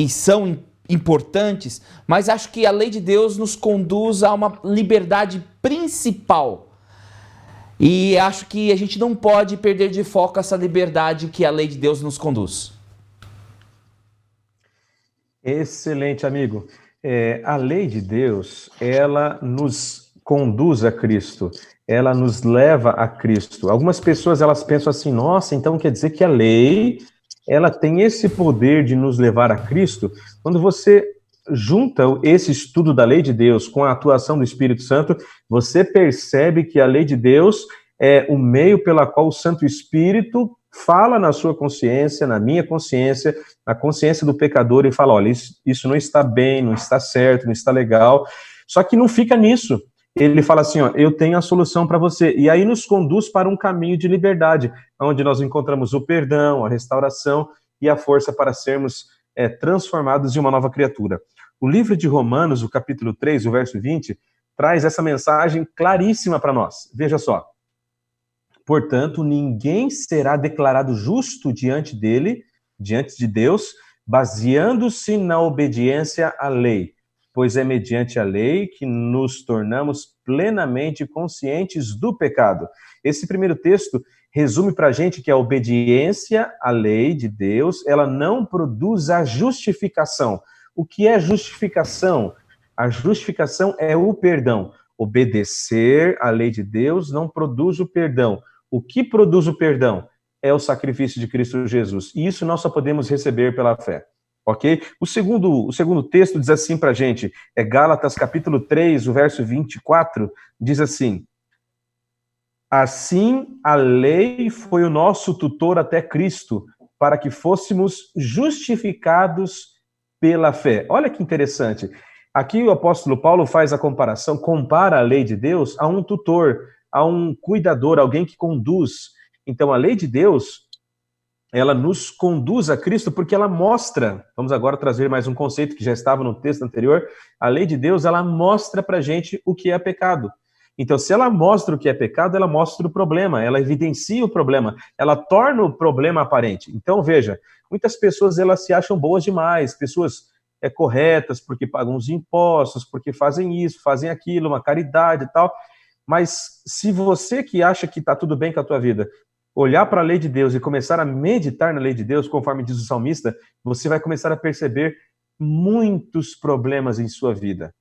são importantes, mas acho que a lei de Deus nos conduz a uma liberdade principal. E acho que a gente não pode perder de foco essa liberdade que a lei de Deus nos conduz. Excelente, amigo. A lei de Deus, ela nos conduz a Cristo, ela nos leva a Cristo. Algumas pessoas, elas pensam assim, nossa, então quer dizer que a lei, ela tem esse poder de nos levar a Cristo. Quando você junta esse estudo da lei de Deus com a atuação do Espírito Santo, você percebe que a lei de Deus é o meio pela qual o Santo Espírito fala na sua consciência, na minha consciência, na consciência do pecador e fala, olha, isso não está bem, não está certo, não está legal. Só que não fica nisso. Ele fala assim, ó, eu tenho a solução para você. E aí nos conduz para um caminho de liberdade, onde nós encontramos o perdão, a restauração e a força para sermos transformados em uma nova criatura. O livro de Romanos, o capítulo 3, o verso 20, traz essa mensagem claríssima para nós. Veja só. Portanto, ninguém será declarado justo diante dele, diante de Deus, baseando-se na obediência à lei, pois é mediante a lei que nos tornamos plenamente conscientes do pecado. Esse primeiro texto resume para a gente que a obediência à lei de Deus, ela não produz a justificação. O que é justificação? A justificação é o perdão. Obedecer à lei de Deus não produz o perdão. O que produz o perdão é o sacrifício de Cristo Jesus. E isso nós só podemos receber pela fé. Ok? O segundo texto diz assim para a gente, é Gálatas capítulo 3, o verso 24, diz assim: assim a lei foi o nosso tutor até Cristo, para que fôssemos justificados pela fé. Olha que interessante. Aqui o apóstolo Paulo faz a comparação, compara a lei de Deus a um tutor, a um cuidador, alguém que conduz. Então a lei de Deus, ela nos conduz a Cristo porque ela mostra, vamos agora trazer mais um conceito que já estava no texto anterior, a lei de Deus, ela mostra pra gente o que é pecado. Então, se ela mostra o que é pecado, ela mostra o problema, ela evidencia o problema, ela torna o problema aparente. Então, veja, muitas pessoas, elas se acham boas demais, pessoas corretas porque pagam os impostos, porque fazem isso, fazem aquilo, uma caridade e tal, mas se você que acha que está tudo bem com a tua vida, olhar para a lei de Deus e começar a meditar na lei de Deus, conforme diz o salmista, você vai começar a perceber muitos problemas em sua vida.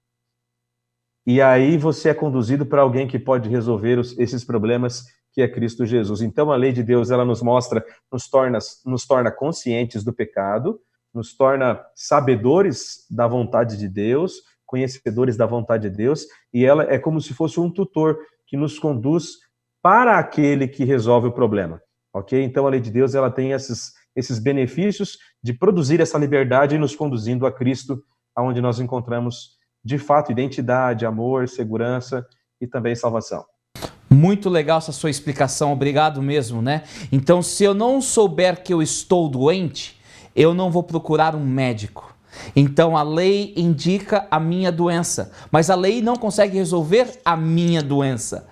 E aí você é conduzido para alguém que pode resolver esses problemas, que é Cristo Jesus. Então a lei de Deus, ela nos mostra, nos torna conscientes do pecado, nos torna sabedores da vontade de Deus, conhecedores da vontade de Deus, e ela é como se fosse um tutor que nos conduz para aquele que resolve o problema, ok? Então a lei de Deus, ela tem esses benefícios de produzir essa liberdade e nos conduzindo a Cristo, aonde nós encontramos, de fato, identidade, amor, segurança e também salvação. Muito legal essa sua explicação, obrigado mesmo, né? Então, se eu não souber que eu estou doente, eu não vou procurar um médico. Então, a lei indica a minha doença, mas a lei não consegue resolver a minha doença.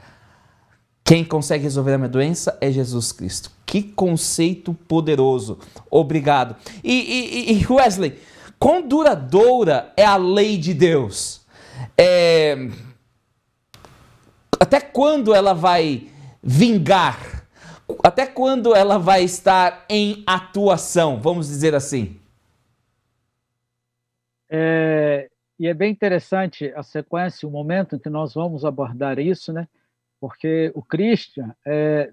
Quem consegue resolver a minha doença é Jesus Cristo. Que conceito poderoso. Obrigado. E Wesley, quão duradoura é a lei de Deus? Até quando ela vai vingar? Até quando ela vai estar em atuação? Vamos dizer assim. E é bem interessante a sequência, o momento em que nós vamos abordar isso, né? Porque o Christian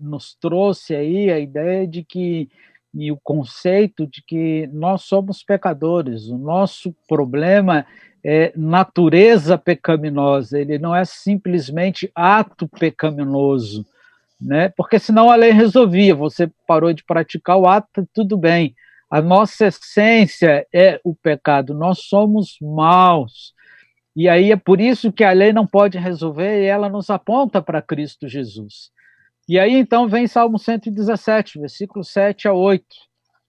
nos trouxe aí a ideia de que, e o conceito de que nós somos pecadores, o nosso problema é natureza pecaminosa, ele não é simplesmente ato pecaminoso, né? Porque senão a lei resolvia, você parou de praticar o ato, tudo bem. A nossa essência é o pecado, nós somos maus. E aí é por isso que a lei não pode resolver e ela nos aponta para Cristo Jesus. E aí então vem Salmo 117, versículo 7 a 8.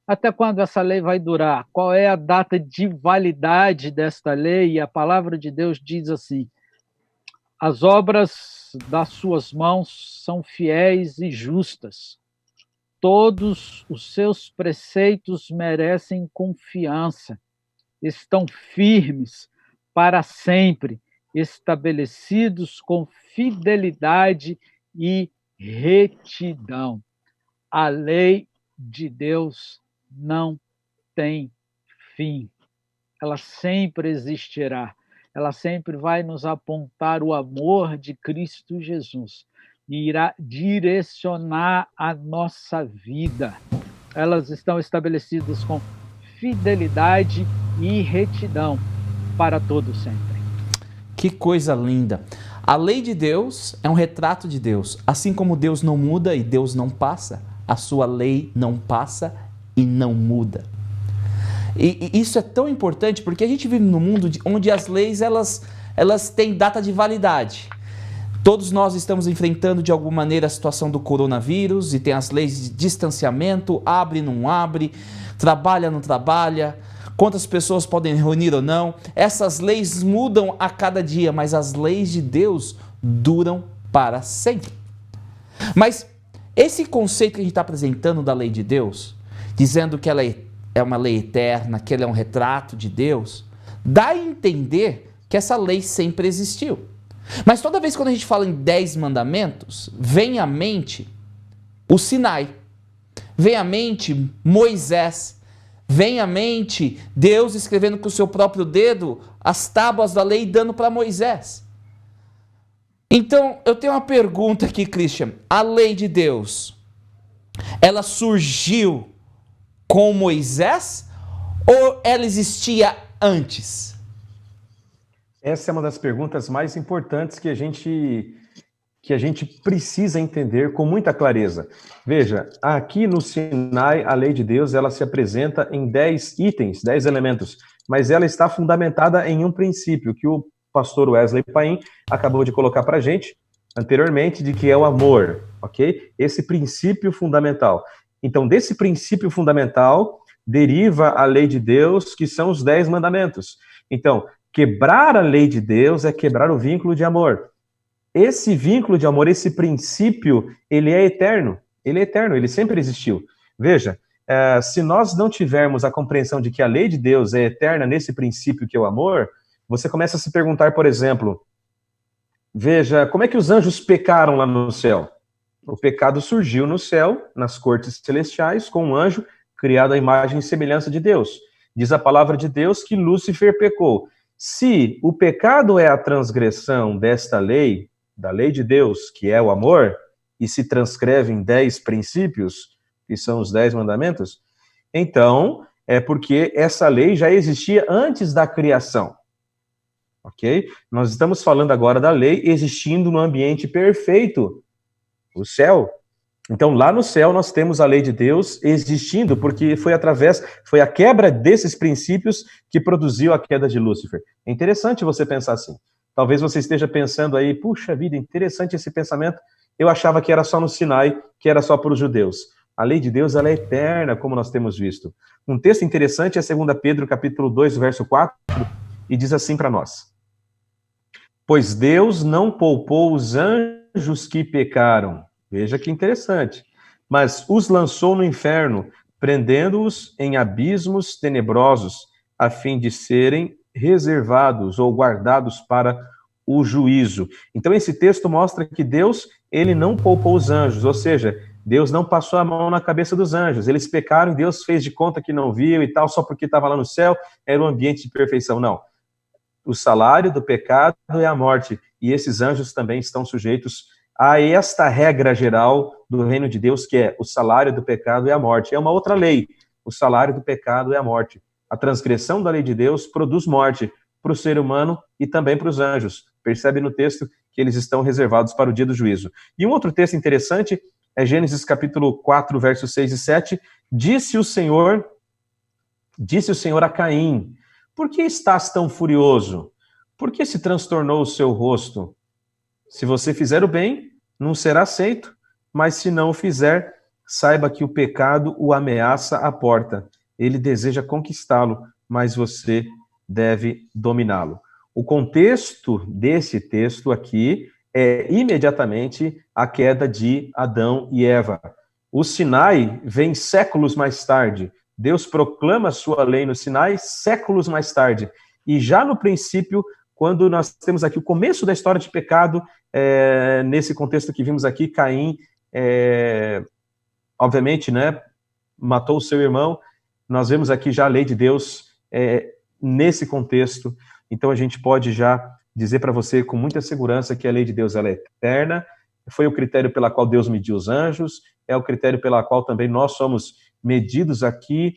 Até quando essa lei vai durar? Qual é a data de validade desta lei? E a palavra de Deus diz assim: as obras das suas mãos são fiéis e justas. Todos os seus preceitos merecem confiança. Estão firmes para sempre, estabelecidos com fidelidade e retidão. A lei de Deus não tem fim. Ela sempre existirá. Ela sempre vai nos apontar o amor de Cristo Jesus e irá direcionar a nossa vida. Elas estão estabelecidas com fidelidade e retidão para todo sempre. Que coisa linda! A lei de Deus é um retrato de Deus. Assim como Deus não muda e Deus não passa, a sua lei não passa e não muda. E isso é tão importante porque a gente vive num mundo onde as leis elas têm data de validade. Todos nós estamos enfrentando de alguma maneira a situação do coronavírus e tem as leis de distanciamento, abre, não abre, trabalha, não trabalha, quantas pessoas podem reunir ou não. Essas leis mudam a cada dia, mas as leis de Deus duram para sempre. Mas esse conceito que a gente está apresentando da lei de Deus, dizendo que ela é uma lei eterna, que ela é um retrato de Deus, dá a entender que essa lei sempre existiu. Mas toda vez que a gente fala em 10 mandamentos, vem à mente o Sinai, vem à mente Moisés, vem à mente Deus escrevendo com o seu próprio dedo as tábuas da lei e dando para Moisés. Então, eu tenho uma pergunta aqui, Christian. A lei de Deus, ela surgiu com Moisés ou ela existia antes? Essa é uma das perguntas mais importantes que a gente precisa entender com muita clareza. Veja, aqui no Sinai, a lei de Deus, ela se apresenta em 10 itens, 10 elementos, mas ela está fundamentada em um princípio que o pastor Wesley Paim acabou de colocar para a gente anteriormente, de que é o amor, ok? Esse princípio fundamental. Então, desse princípio fundamental, deriva a lei de Deus, que são os 10 mandamentos. Então, quebrar a lei de Deus é quebrar o vínculo de amor. Esse vínculo de amor, esse princípio, ele é eterno, ele sempre existiu. Veja, se nós não tivermos a compreensão de que a lei de Deus é eterna nesse princípio que é o amor, você começa a se perguntar, por exemplo, veja, como é que os anjos pecaram lá no céu? O pecado surgiu no céu, nas cortes celestiais, com um anjo criado à imagem e semelhança de Deus. Diz a palavra de Deus que Lúcifer pecou. Se o pecado é a transgressão desta lei, da lei de Deus, que é o amor, e se transcreve em 10 princípios, que são os 10 mandamentos, então é porque essa lei já existia antes da criação. Ok? Nós estamos falando agora da lei existindo no ambiente perfeito, o céu. Então, lá no céu, nós temos a lei de Deus existindo, porque foi a quebra desses princípios que produziu a queda de Lúcifer. É interessante você pensar assim. Talvez você esteja pensando aí, puxa vida, interessante esse pensamento. Eu achava que era só no Sinai, que era só para os judeus. A lei de Deus, ela é eterna, como nós temos visto. Um texto interessante é 2 Pedro, capítulo 2, verso 4, e diz assim para nós: pois Deus não poupou os anjos que pecaram. Veja que interessante. Mas os lançou no inferno, prendendo-os em abismos tenebrosos, a fim de serem reservados ou guardados para o juízo. Então esse texto mostra que Deus, ele não poupou os anjos, ou seja, Deus não passou a mão na cabeça dos anjos. Eles pecaram e Deus fez de conta que não viu e tal, só porque estava lá no céu, era um ambiente de perfeição. Não. O salário do pecado é a morte, e esses anjos também estão sujeitos a esta regra geral do reino de Deus, que é o salário do pecado é a morte. É uma outra lei. O salário do pecado é a morte. A transgressão da lei de Deus produz morte para o ser humano e também para os anjos. Percebe no texto que eles estão reservados para o dia do juízo. E um outro texto interessante é Gênesis capítulo 4, versos 6 e 7. Disse o Senhor a Caim: por que estás tão furioso? Por que se transtornou o seu rosto? Se você fizer o bem, não será aceito, mas se não o fizer, saiba que o pecado o ameaça à porta. Ele deseja conquistá-lo, mas você deve dominá-lo. O contexto desse texto aqui é imediatamente a queda de Adão e Eva. O Sinai vem séculos mais tarde. Deus proclama sua lei no Sinai séculos mais tarde. E já no princípio, quando nós temos aqui o começo da história de pecado, nesse contexto que vimos aqui, Caim, obviamente, né, matou o seu irmão. Nós vemos aqui já a lei de Deus nesse contexto. Então a gente pode já dizer para você com muita segurança que a lei de Deus ela é eterna, foi o critério pela qual Deus mediu os anjos, é o critério pela qual também nós somos medidos aqui,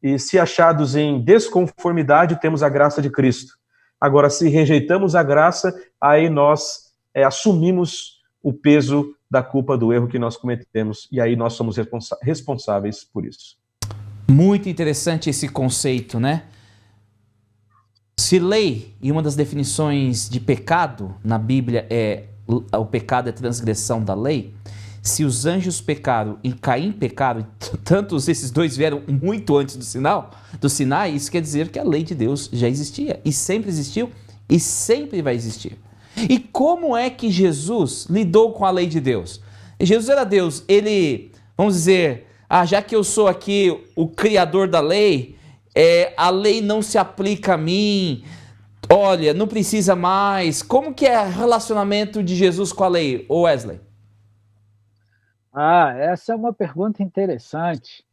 e se achados em desconformidade, temos a graça de Cristo. Agora, se rejeitamos a graça, aí nós assumimos o peso da culpa do erro que nós cometemos, e aí nós somos responsáveis por isso. Muito interessante esse conceito, né? Se lei, e uma das definições de pecado na Bíblia o pecado é transgressão da lei, Se os anjos pecaram e Caim pecaram, tantos esses dois vieram muito antes do Sinai, isso quer dizer que a lei de Deus já existia, e sempre existiu, e sempre vai existir. E como é que Jesus lidou com a lei de Deus? Jesus era Deus, ele, vamos dizer, já que eu sou aqui o criador da lei, a lei não se aplica a mim, olha, não precisa mais. Como que é o relacionamento de Jesus com a lei, Wesley? Essa é uma pergunta interessante.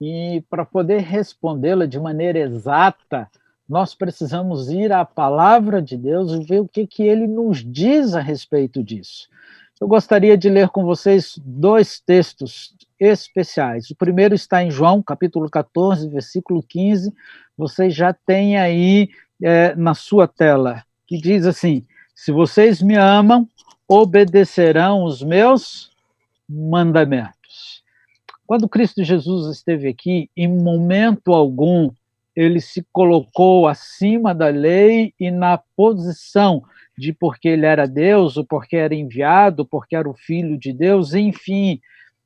E para poder respondê-la de maneira exata, nós precisamos ir à palavra de Deus e ver o que ele nos diz a respeito disso. Eu gostaria de ler com vocês 2 textos especiais. O primeiro está em João, capítulo 14, versículo 15. Vocês já têm aí na sua tela, que diz assim: se vocês me amam, obedecerão os meus mandamentos. Quando Cristo Jesus esteve aqui, em momento algum, ele se colocou acima da lei e na posição de porque ele era Deus, ou porque era enviado, porque era o Filho de Deus, enfim,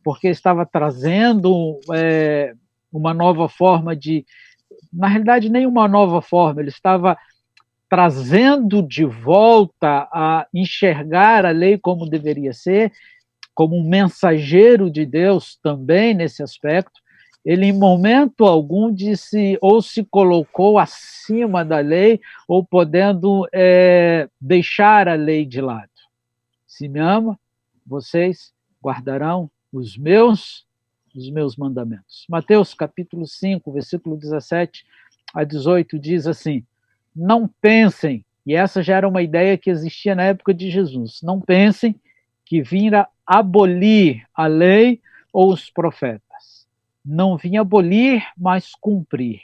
porque estava trazendo uma nova forma de... Na realidade, nem uma nova forma, ele estava trazendo de volta a enxergar a lei como deveria ser, como um mensageiro de Deus também nesse aspecto. Ele em momento algum disse ou se colocou acima da lei ou podendo deixar a lei de lado. Se me ama, vocês guardarão os meus mandamentos. Mateus capítulo 5, versículo 17 a 18 diz assim: não pensem, e essa já era uma ideia que existia na época de Jesus, não pensem que vinha abolir a lei ou os profetas. Não vim abolir, mas cumprir.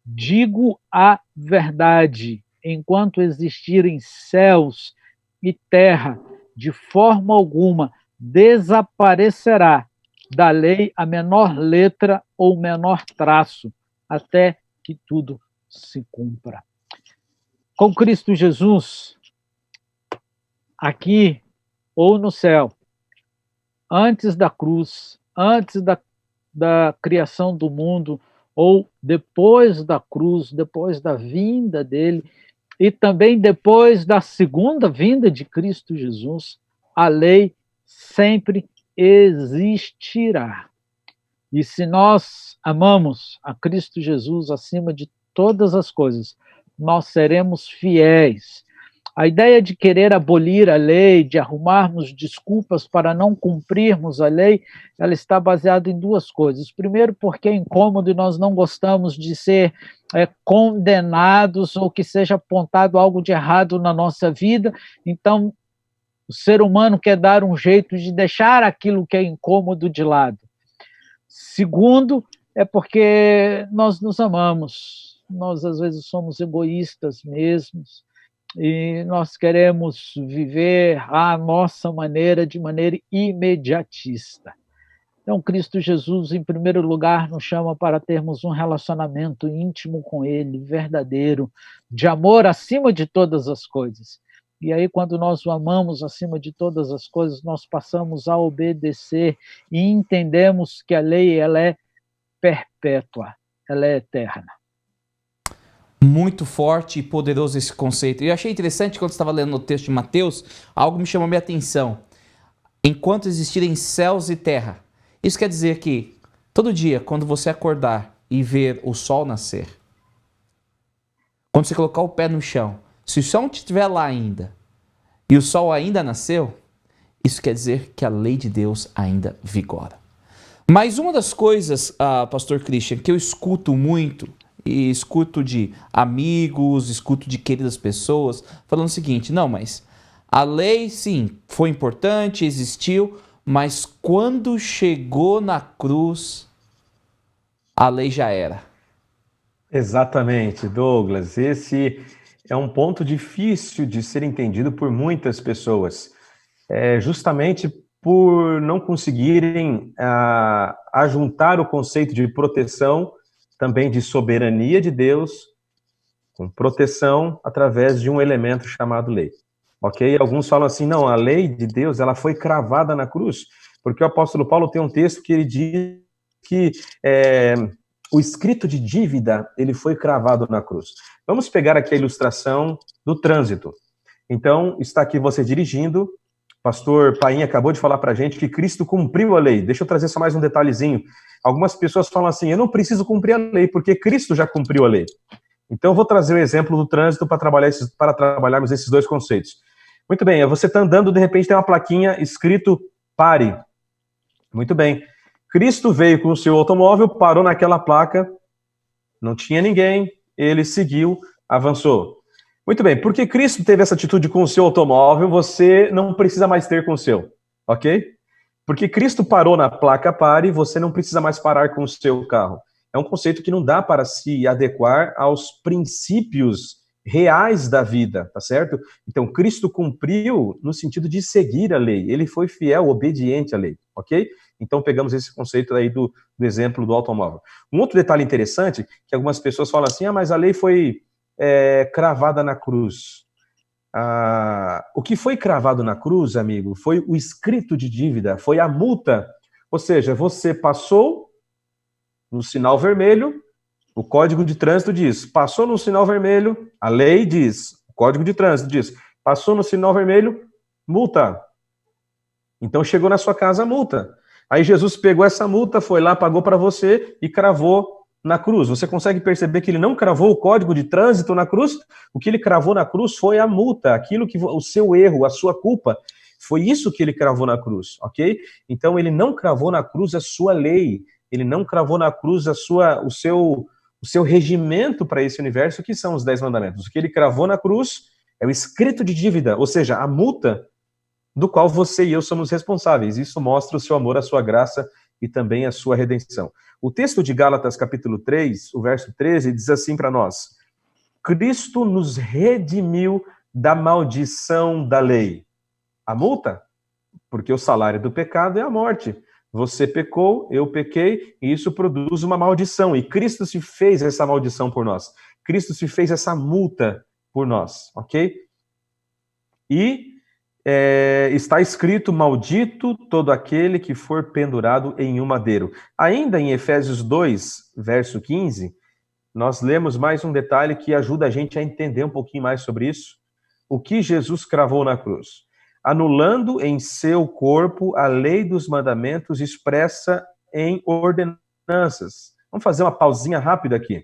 Digo a verdade, enquanto existirem céus e terra, de forma alguma desaparecerá da lei a menor letra ou menor traço, até que tudo se cumpra. Com Cristo Jesus, aqui ou no céu, antes da cruz, antes da criação do mundo, ou depois da cruz, depois da vinda dele, e também depois da segunda vinda de Cristo Jesus, a lei sempre existirá. E se nós amamos a Cristo Jesus acima de todas as coisas, nós seremos fiéis. A ideia de querer abolir a lei, de arrumarmos desculpas para não cumprirmos a lei, ela está baseada em 2 coisas. Primeiro, porque é incômodo e nós não gostamos de ser condenados ou que seja apontado algo de errado na nossa vida. Então, o ser humano quer dar um jeito de deixar aquilo que é incômodo de lado. Segundo, é porque nós nos amamos. Nós, às vezes, somos egoístas mesmos. E nós queremos viver a nossa maneira de maneira imediatista. Então, Cristo Jesus, em primeiro lugar, nos chama para termos um relacionamento íntimo com Ele, verdadeiro, de amor acima de todas as coisas. E aí, quando nós o amamos acima de todas as coisas, nós passamos a obedecer e entendemos que a lei ela é perpétua, ela é eterna. Muito forte e poderoso esse conceito. Eu achei interessante quando estava lendo o texto de Mateus, algo me chamou minha atenção. Enquanto existirem céus e terra. Isso quer dizer que todo dia, quando você acordar e ver o sol nascer, quando você colocar o pé no chão, se o sol estiver lá ainda e o sol ainda nasceu, isso quer dizer que a lei de Deus ainda vigora. Mas uma das coisas, pastor Christian, que eu escuto muito, e escuto de amigos, escuto de queridas pessoas, falando o seguinte: não, mas a lei, sim, foi importante, existiu, mas quando chegou na cruz, a lei já era. Exatamente, Douglas. Esse é um ponto difícil de ser entendido por muitas pessoas. Justamente por não conseguirem ajuntar o conceito de proteção, também de soberania de Deus, com proteção através de um elemento chamado lei. ok? Alguns falam assim, não, a lei de Deus, ela foi cravada na cruz, porque o apóstolo Paulo tem um texto que ele diz que o escrito de dívida, ele foi cravado na cruz. Vamos pegar aqui a ilustração do trânsito. Então, está aqui você dirigindo, pastor Paim acabou de falar para a gente que Cristo cumpriu a lei. Deixa eu trazer só mais um detalhezinho. Algumas pessoas falam assim, eu não preciso cumprir a lei, porque Cristo já cumpriu a lei. Então, eu vou trazer o exemplo do trânsito para trabalharmos esses dois conceitos. Muito bem, você está andando, de repente tem uma plaquinha escrito pare. Muito bem. Cristo veio com o seu automóvel, parou naquela placa, não tinha ninguém, ele seguiu, avançou. Muito bem, porque Cristo teve essa atitude com o seu automóvel, você não precisa mais ter com o seu, ok? Porque Cristo parou na placa pare, você não precisa mais parar com o seu carro. É um conceito que não dá para se adequar aos princípios reais da vida, tá certo? Então, Cristo cumpriu no sentido de seguir a lei. Ele foi fiel, obediente à lei, ok? Então, pegamos esse conceito aí do exemplo do automóvel. Um outro detalhe interessante, que algumas pessoas falam assim, mas a lei foi cravada na cruz. O que foi cravado na cruz, amigo, foi o escrito de dívida, foi a multa. Ou seja, você passou no sinal vermelho, o Código de Trânsito diz, passou no sinal vermelho, a lei diz, o Código de Trânsito diz, passou no sinal vermelho, multa. Então chegou na sua casa a multa. Aí Jesus pegou essa multa, foi lá, pagou para você e cravou na cruz. Você consegue perceber que ele não cravou o Código de Trânsito na cruz? O que ele cravou na cruz foi a multa, aquilo que o seu erro, a sua culpa. Foi isso que ele cravou na cruz, ok? Então ele não cravou na cruz a sua lei, ele não cravou na cruz o seu regimento para esse universo, que são os 10 mandamentos. O que ele cravou na cruz é o escrito de dívida, ou seja, a multa do qual você e eu somos responsáveis. Isso mostra o seu amor, a sua graça e também a sua redenção. O texto de Gálatas, capítulo 3, o verso 13, diz assim para nós: Cristo nos redimiu da maldição da lei. A multa? Porque o salário do pecado é a morte. Você pecou, eu pequei, e isso produz uma maldição. E Cristo se fez essa maldição por nós. Cristo se fez essa multa por nós, ok? E está escrito, maldito todo aquele que for pendurado em um madeiro. Ainda em Efésios 2, verso 15, nós lemos mais um detalhe que ajuda a gente a entender um pouquinho mais sobre isso. O que Jesus cravou na cruz? Anulando em seu corpo a lei dos mandamentos expressa em ordenanças. Vamos fazer uma pausinha rápida aqui.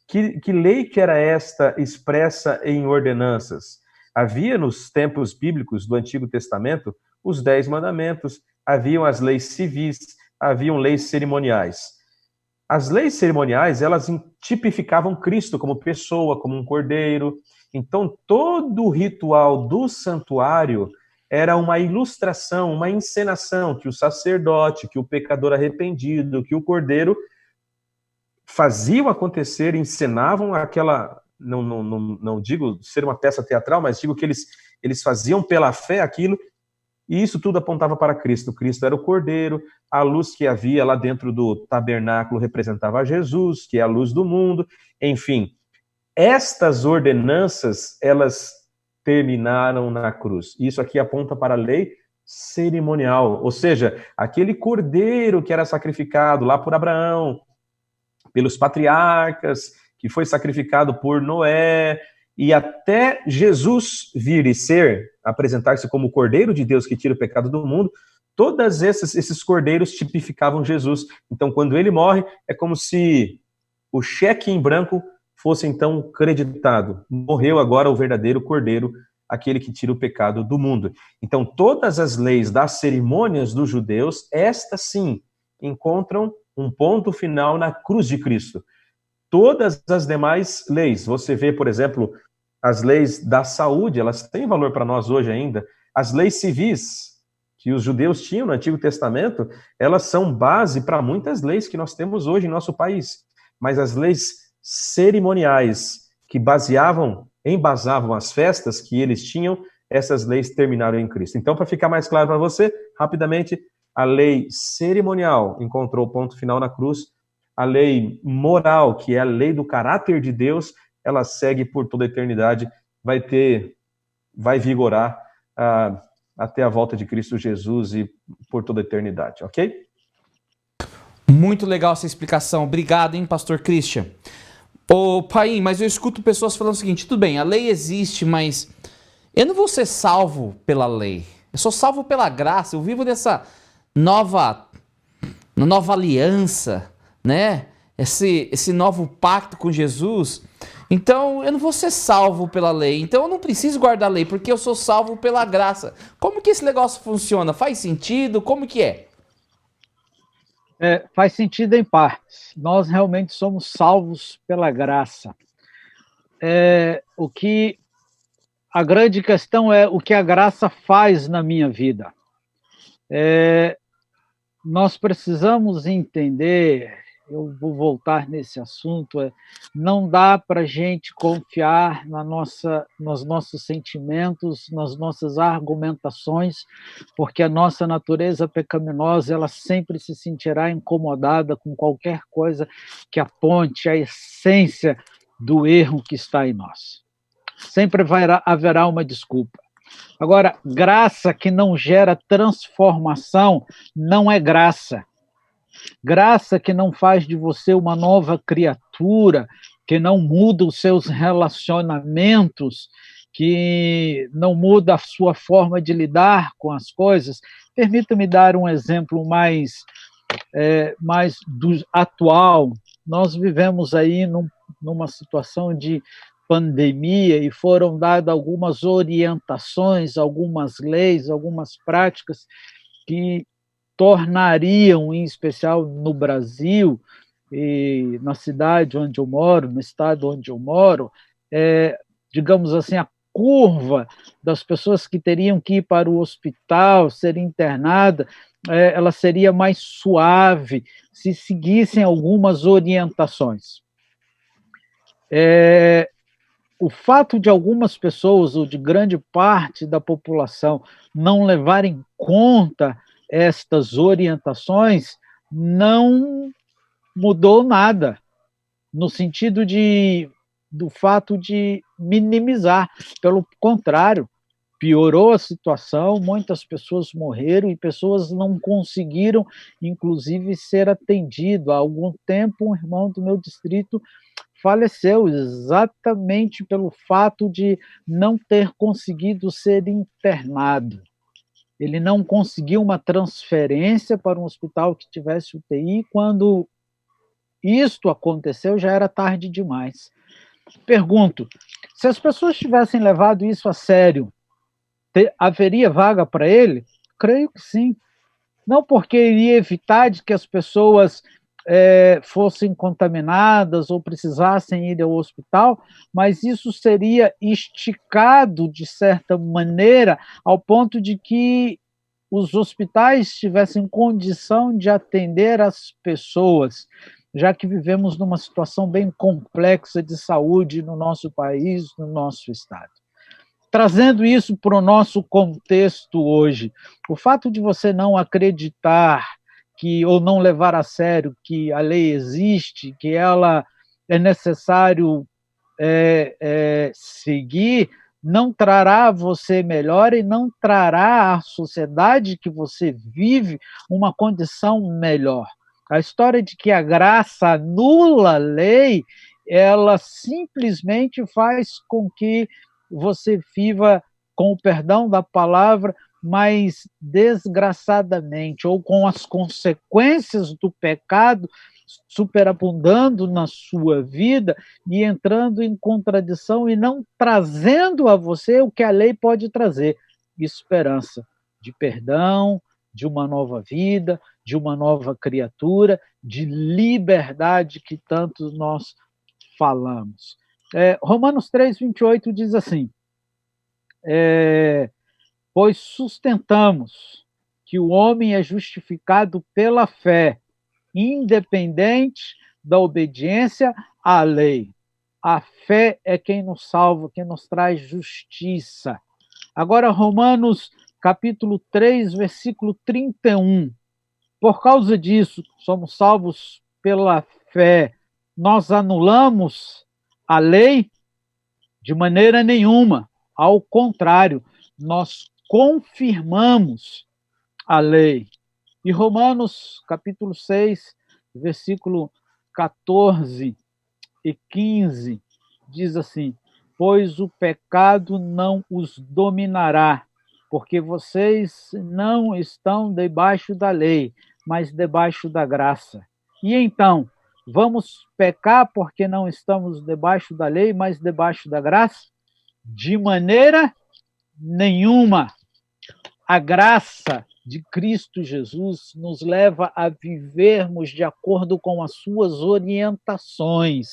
Que lei que era esta expressa em ordenanças? Havia nos tempos bíblicos do Antigo Testamento os 10 mandamentos, haviam as leis civis, haviam leis cerimoniais. As leis cerimoniais, elas tipificavam Cristo como pessoa, como um cordeiro. Então, todo o ritual do santuário era uma ilustração, uma encenação que o sacerdote, que o pecador arrependido, que o cordeiro faziam acontecer, encenavam aquela... Não digo ser uma peça teatral, mas digo que eles faziam pela fé aquilo, e isso tudo apontava para Cristo. Cristo era o cordeiro, a luz que havia lá dentro do tabernáculo representava Jesus, que é a luz do mundo, enfim. Estas ordenanças, elas terminaram na cruz. Isso aqui aponta para a lei cerimonial, ou seja, aquele cordeiro que era sacrificado lá por Abraão, pelos patriarcas, que foi sacrificado por Noé, e até Jesus vir e apresentar-se como o Cordeiro de Deus que tira o pecado do mundo, todos esses cordeiros tipificavam Jesus. Então, quando ele morre, é como se o cheque em branco fosse então creditado. Morreu agora o verdadeiro Cordeiro, aquele que tira o pecado do mundo. Então, todas as leis das cerimônias dos judeus, estas sim, encontram um ponto final na cruz de Cristo. Todas as demais leis, você vê, por exemplo, as leis da saúde, elas têm valor para nós hoje ainda. As leis civis que os judeus tinham no Antigo Testamento, elas são base para muitas leis que nós temos hoje em nosso país. Mas as leis cerimoniais que embasavam as festas que eles tinham, essas leis terminaram em Cristo. Então, para ficar mais claro para você, rapidamente, a lei cerimonial encontrou o ponto final na cruz. A lei moral, que é a lei do caráter de Deus, ela segue por toda a eternidade, vai ter vai vigorar até a volta de Cristo Jesus e por toda a eternidade, ok? Muito legal essa explicação. Obrigado, hein, pastor Christian. Ô, Paim, mas eu escuto pessoas falando o seguinte: tudo bem, a lei existe, mas eu não vou ser salvo pela lei. Eu sou salvo pela graça. Eu vivo nessa nova aliança, né? Esse novo pacto com Jesus. Então, eu não vou ser salvo pela lei. Então, eu não preciso guardar a lei, porque eu sou salvo pela graça. Como que esse negócio funciona? Faz sentido? Como que é? Faz sentido em partes. Nós realmente somos salvos pela graça. A grande questão é o que a graça faz na minha vida. Nós precisamos entender, eu vou voltar nesse assunto, não dá para a gente confiar nos nossos sentimentos, nas nossas argumentações, porque a nossa natureza pecaminosa, ela sempre se sentirá incomodada com qualquer coisa que aponte a essência do erro que está em nós. Sempre haverá uma desculpa. Agora, graça que não gera transformação não é graça. Graça que não faz de você uma nova criatura, que não muda os seus relacionamentos, que não muda a sua forma de lidar com as coisas. Permita-me dar um exemplo mais atual. Nós vivemos aí numa situação de pandemia e foram dadas algumas orientações, algumas leis, algumas práticas que tornariam, em especial no Brasil e na cidade onde eu moro, no estado onde eu moro, digamos assim, a curva das pessoas que teriam que ir para o hospital, ser internada, ela seria mais suave se seguissem algumas orientações. O fato de algumas pessoas, ou de grande parte da população, não levarem em conta estas orientações, não mudou nada, no sentido do fato de minimizar. Pelo contrário, piorou a situação, muitas pessoas morreram e pessoas não conseguiram, inclusive, ser atendidas. Há algum tempo, um irmão do meu distrito faleceu exatamente pelo fato de não ter conseguido ser internado. Ele não conseguiu uma transferência para um hospital que tivesse UTI. Quando isto aconteceu, já era tarde demais. Pergunto, se as pessoas tivessem levado isso a sério, haveria vaga para ele? Creio que sim. Não porque iria evitar de que as pessoas fossem contaminadas ou precisassem ir ao hospital, mas isso seria esticado, de certa maneira, ao ponto de que os hospitais tivessem condição de atender as pessoas, já que vivemos numa situação bem complexa de saúde no nosso país, no nosso estado. Trazendo isso para o nosso contexto hoje, o fato de você não acreditar ou não levar a sério que a lei existe, que ela é necessário seguir, não trará a você melhor e não trará à sociedade que você vive uma condição melhor. A história de que a graça anula a lei, ela simplesmente faz com que você viva, com o perdão da palavra, mas desgraçadamente, ou com as consequências do pecado superabundando na sua vida e entrando em contradição e não trazendo a você o que a lei pode trazer: esperança de perdão, de uma nova vida, de uma nova criatura, de liberdade que tanto nós falamos. Romanos 3:28 diz assim: pois sustentamos que o homem é justificado pela fé, independente da obediência à lei. A fé é quem nos salva, quem nos traz justiça. Agora, Romanos capítulo 3, versículo 31. Por causa disso, somos salvos pela fé. Nós anulamos a lei? De maneira nenhuma. Ao contrário, nós confirmamos a lei. E Romanos, capítulo 6, versículo 14 e 15, diz assim: pois o pecado não os dominará, porque vocês não estão debaixo da lei, mas debaixo da graça. E então, vamos pecar porque não estamos debaixo da lei, mas debaixo da graça? De maneira nenhuma. A graça de Cristo Jesus nos leva a vivermos de acordo com as suas orientações,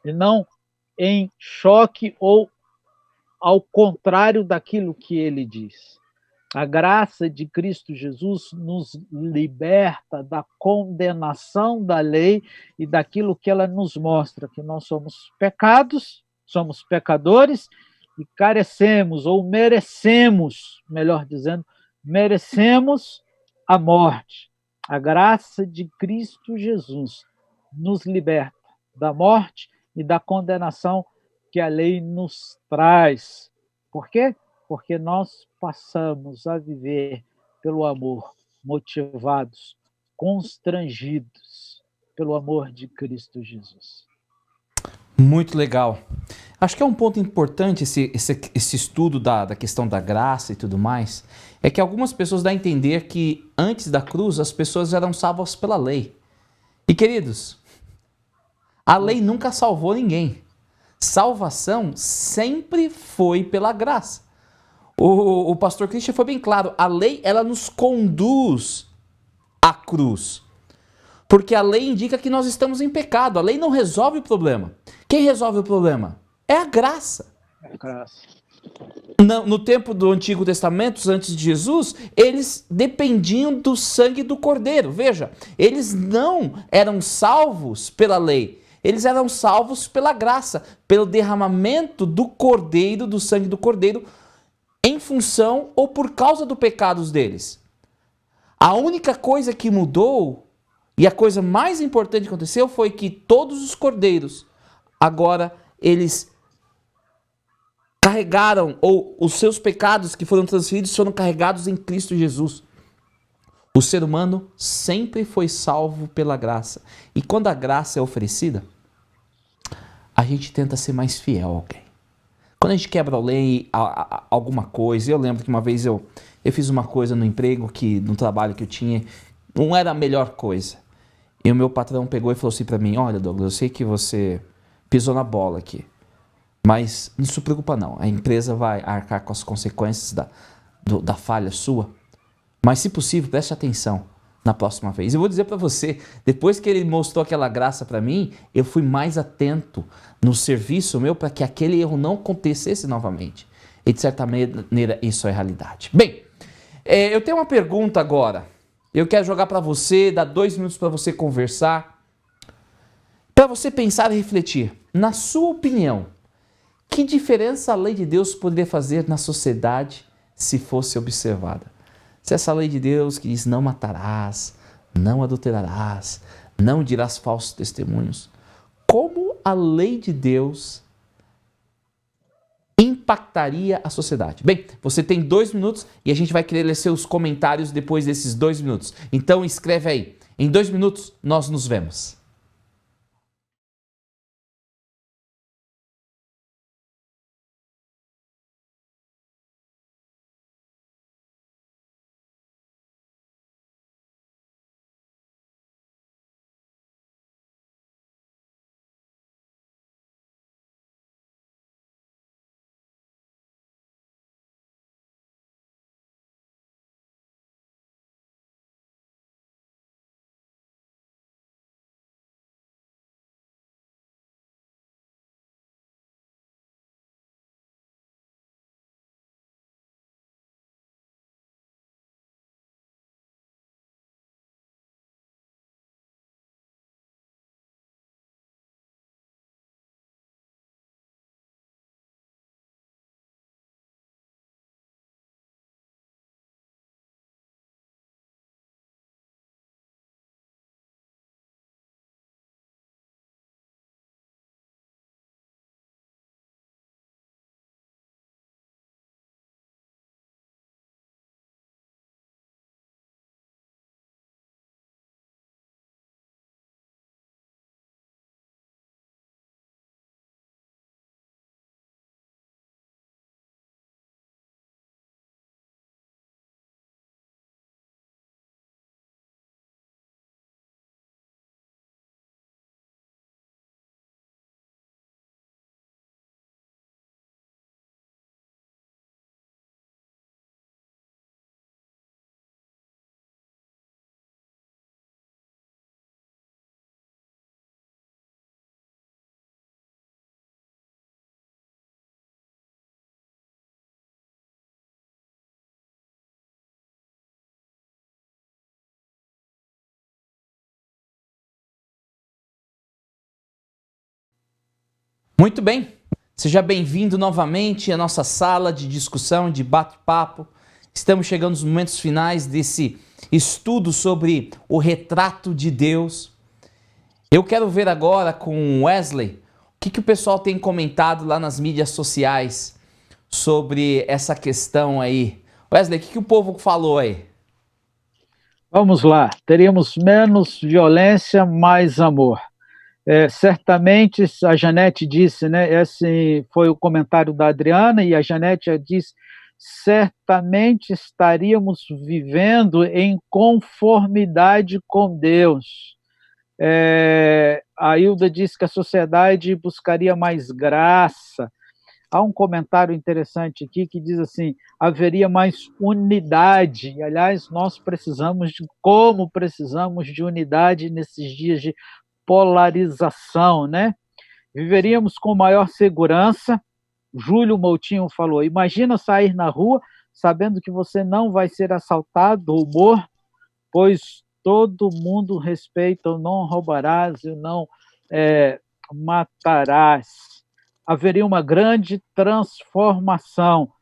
e não em choque ou ao contrário daquilo que ele diz. A graça de Cristo Jesus nos liberta da condenação da lei e daquilo que ela nos mostra, que nós somos somos pecadores e carecemos, ou merecemos, melhor dizendo, merecemos a morte. A graça de Cristo Jesus nos liberta da morte e da condenação que a lei nos traz. Por quê? Porque nós passamos a viver pelo amor, motivados, constrangidos pelo amor de Cristo Jesus. Muito legal. Acho que é um ponto importante esse estudo da questão da graça e tudo mais, é que algumas pessoas dão a entender que antes da cruz as pessoas eram salvas pela lei. E queridos, a lei nunca salvou ninguém. Salvação sempre foi pela graça. O pastor Christian foi bem claro, a lei ela nos conduz à cruz. Porque a lei indica que nós estamos em pecado, a lei não resolve o problema. Quem resolve o problema? É a graça. É a graça. No tempo do Antigo Testamento, antes de Jesus, eles dependiam do sangue do Cordeiro. Veja, eles não eram salvos pela lei, eles eram salvos pela graça, pelo derramamento do Cordeiro, do sangue do Cordeiro, em função ou por causa dos pecados deles. A única coisa que mudou, e a coisa mais importante que aconteceu, foi que todos os cordeiros, agora eles carregaram, ou os seus pecados que foram transferidos foram carregados em Cristo Jesus. O ser humano sempre foi salvo pela graça. E quando a graça é oferecida, a gente tenta ser mais fiel a alguém. Quando a gente quebra a lei, alguma coisa, eu lembro que uma vez eu fiz uma coisa no emprego, no trabalho que eu tinha, não era a melhor coisa. E o meu patrão pegou e falou assim para mim: olha, Douglas, eu sei que você pisou na bola aqui, mas não se preocupa não, a empresa vai arcar com as consequências da falha sua, mas se possível, preste atenção na próxima vez. Eu vou dizer para você, depois que ele mostrou aquela graça para mim, eu fui mais atento no serviço meu para que aquele erro não acontecesse novamente. E de certa maneira isso é realidade. Bem, eu tenho uma pergunta agora. Eu quero jogar para você, dar 2 minutos para você conversar, para você pensar e refletir. Na sua opinião, que diferença a lei de Deus poderia fazer na sociedade se fosse observada? Se essa lei de Deus que diz não matarás, não adulterarás, não dirás falsos testemunhos, como a lei de Deus impactaria a sociedade? Bem, você tem 2 minutos e a gente vai querer ler seus comentários depois desses 2 minutos. Então escreve aí. Em 2 minutos nós nos vemos. Muito bem, seja bem-vindo novamente à nossa sala de discussão, de bate-papo. Estamos chegando nos momentos finais desse estudo sobre o retrato de Deus. Eu quero ver agora com Wesley o que o pessoal tem comentado lá nas mídias sociais sobre essa questão aí. Wesley, o que o povo falou aí? Vamos lá, teríamos menos violência, mais amor. Certamente, a Janete disse, né? Esse foi o comentário da Adriana, e a Janete já disse: certamente estaríamos vivendo em conformidade com Deus. A Hilda disse que a sociedade buscaria mais graça. Há um comentário interessante aqui que diz assim: haveria mais unidade. Aliás, nós precisamos de unidade nesses dias de polarização, né? Viveríamos com maior segurança. Júlio Moutinho falou: imagina sair na rua sabendo que você não vai ser assaltado ou morto, pois todo mundo respeita o não roubarás e o não matarás. Haveria uma grande transformação.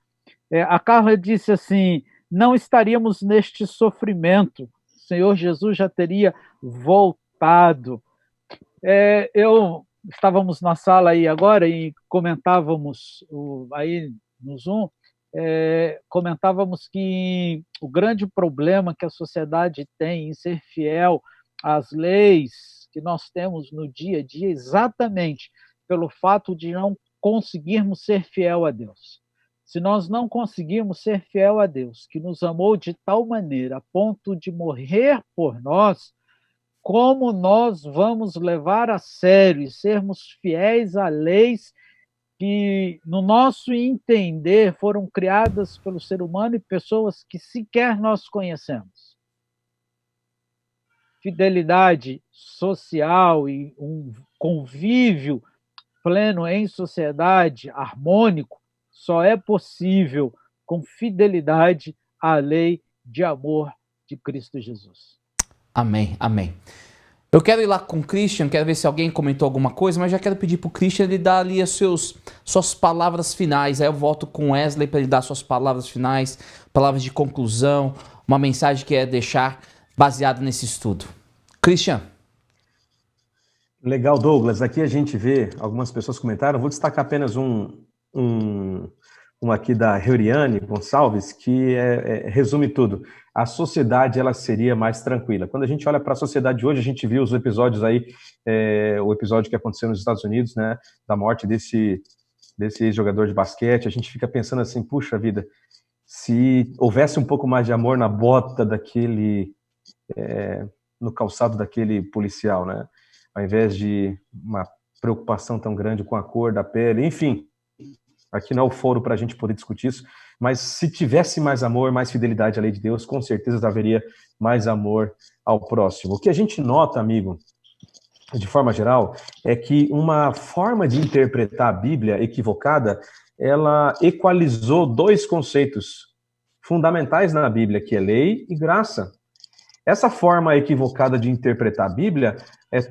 A Carla disse assim: não estaríamos neste sofrimento, o Senhor Jesus já teria voltado. Estávamos na sala aí agora e comentávamos aí no Zoom, comentávamos que o grande problema que a sociedade tem em ser fiel às leis que nós temos no dia a dia, exatamente pelo fato de não conseguirmos ser fiel a Deus. Se nós não conseguirmos ser fiel a Deus, que nos amou de tal maneira a ponto de morrer por nós, como nós vamos levar a sério e sermos fiéis a leis que, no nosso entender, foram criadas pelo ser humano e pessoas que sequer nós conhecemos? Fidelidade social e um convívio pleno em sociedade, harmônico, só é possível com fidelidade à lei de amor de Cristo Jesus. Amém, amém. Eu quero ir lá com o Christian, quero ver se alguém comentou alguma coisa, mas já quero pedir para o Christian ele dar ali as suas palavras finais. Aí eu volto com o Wesley para ele dar suas palavras finais, palavras de conclusão, uma mensagem que é deixar baseado nesse estudo. Christian. Legal, Douglas. Aqui a gente vê, algumas pessoas comentaram, vou destacar apenas um aqui da Reuriane Gonçalves, que resume tudo. A sociedade ela seria mais tranquila. Quando a gente olha para a sociedade de hoje, a gente viu os episódios aí, o episódio que aconteceu nos Estados Unidos, né, da morte desse ex-jogador de basquete, a gente fica pensando assim, puxa vida, se houvesse um pouco mais de amor na bota daquele, no calçado daquele policial, né, ao invés de uma preocupação tão grande com a cor da pele, enfim. Aqui não é o foro para a gente poder discutir isso, mas se tivesse mais amor, mais fidelidade à lei de Deus, com certeza haveria mais amor ao próximo. O que a gente nota, amigo, de forma geral, é que uma forma de interpretar a Bíblia equivocada, ela equalizou dois conceitos fundamentais na Bíblia, que é lei e graça. Essa forma equivocada de interpretar a Bíblia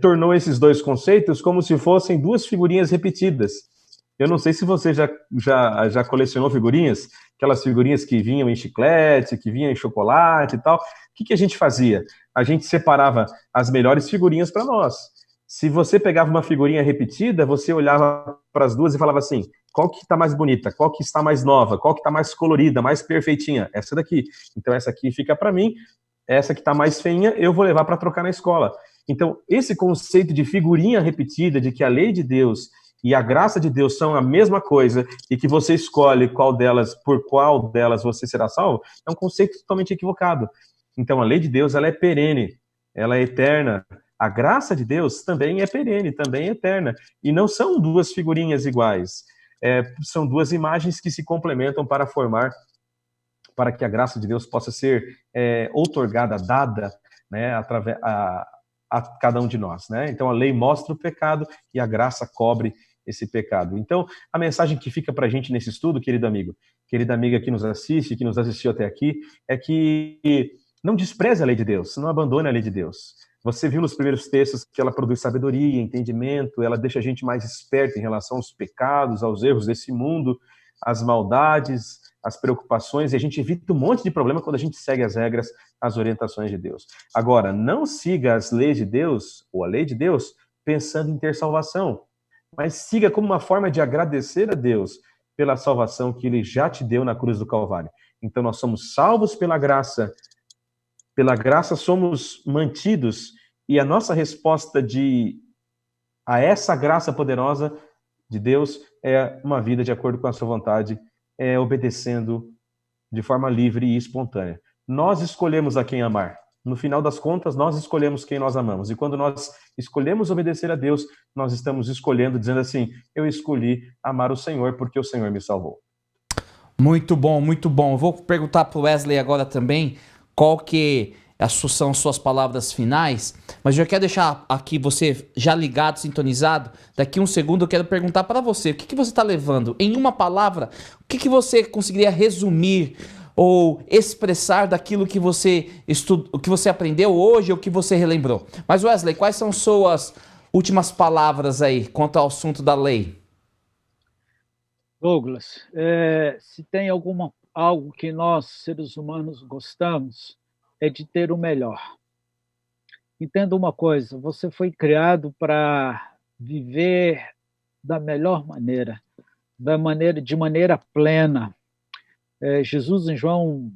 tornou esses dois conceitos como se fossem duas figurinhas repetidas. Eu não sei se você já colecionou figurinhas, aquelas figurinhas que vinham em chiclete, que vinham em chocolate e tal. O que a gente fazia? A gente separava as melhores figurinhas para nós. Se você pegava uma figurinha repetida, você olhava para as duas e falava assim, qual que está mais bonita, qual que está mais nova, qual que está mais colorida, mais perfeitinha? Essa daqui. Então essa aqui fica para mim, essa que está mais feinha eu vou levar para trocar na escola. Então esse conceito de figurinha repetida, de que a lei de Deus e a graça de Deus são a mesma coisa e que você escolhe por qual delas você será salvo, é um conceito totalmente equivocado. Então, a lei de Deus, ela é perene, ela é eterna. A graça de Deus também é perene, também é eterna. E não são duas figurinhas iguais. São duas imagens que se complementam para que a graça de Deus possa ser outorgada, dada, né, através a cada um de nós, né? Então, a lei mostra o pecado e a graça cobre esse pecado. Então, a mensagem que fica para a gente nesse estudo, querido amigo, querida amiga que nos assiste, que nos assistiu até aqui, é que não despreze a lei de Deus, não abandone a lei de Deus. Você viu nos primeiros textos que ela produz sabedoria, entendimento, ela deixa a gente mais esperto em relação aos pecados, aos erros desse mundo, às maldades, às preocupações, e a gente evita um monte de problema quando a gente segue as regras, as orientações de Deus. Agora, não siga as leis de Deus, ou a lei de Deus, pensando em ter salvação, mas siga como uma forma de agradecer a Deus pela salvação que Ele já te deu na cruz do Calvário. Então nós somos salvos pela graça somos mantidos, e a nossa resposta a essa graça poderosa de Deus é uma vida de acordo com a sua vontade, obedecendo de forma livre e espontânea. Nós escolhemos a quem amar. No final das contas, nós escolhemos quem nós amamos. E quando nós escolhemos obedecer a Deus, nós estamos escolhendo, dizendo assim, eu escolhi amar o Senhor porque o Senhor me salvou. Muito bom, muito bom. Eu vou perguntar para o Wesley agora também qual que são suas palavras finais, mas eu já quero deixar aqui você já ligado, sintonizado. Daqui um segundo eu quero perguntar para você, o que você está levando? Em uma palavra, o que você conseguiria resumir ou expressar daquilo que você o que você aprendeu hoje ou que você relembrou? Mas Wesley, quais são suas últimas palavras aí quanto ao assunto da lei? Douglas, se tem algo que nós, seres humanos, gostamos, é de ter o melhor. Entenda uma coisa, você foi criado para viver da melhor maneira, de maneira plena. Jesus, em João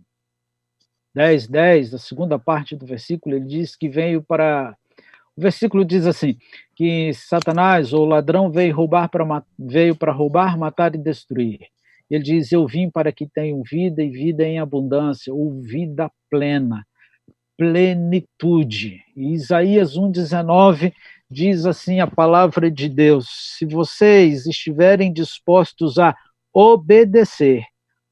10:10, a segunda parte do versículo, ele diz que veio para... O versículo diz assim, que Satanás, ou ladrão, veio para roubar, matar e destruir. Ele diz, eu vim para que tenham vida e vida em abundância, ou vida plena, plenitude. E Isaías 1:19 diz assim a palavra de Deus, se vocês estiverem dispostos a obedecer,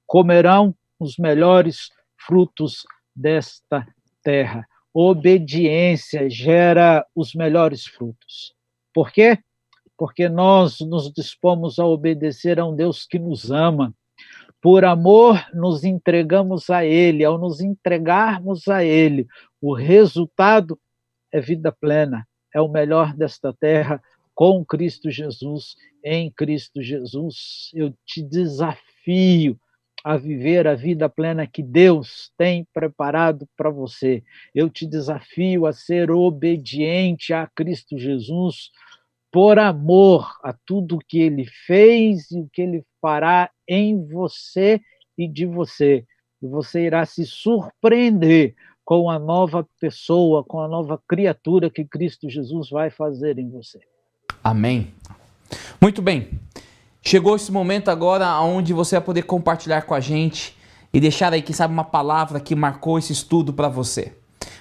comerão os melhores frutos desta terra. Obediência gera os melhores frutos. Por quê? Porque nós nos dispomos a obedecer a um Deus que nos ama. Por amor, nos entregamos a Ele. Ao nos entregarmos a Ele, o resultado é vida plena, é o melhor desta terra, com Cristo Jesus, em Cristo Jesus. Eu te desafio a viver a vida plena que Deus tem preparado para você. Eu te desafio a ser obediente a Cristo Jesus, por amor a tudo que Ele fez e o que Ele fará em você e de você. E você irá se surpreender com a nova pessoa, com a nova criatura que Cristo Jesus vai fazer em você. Amém. Muito bem. Chegou esse momento agora onde você vai poder compartilhar com a gente e deixar aí, quem sabe, uma palavra que marcou esse estudo para você.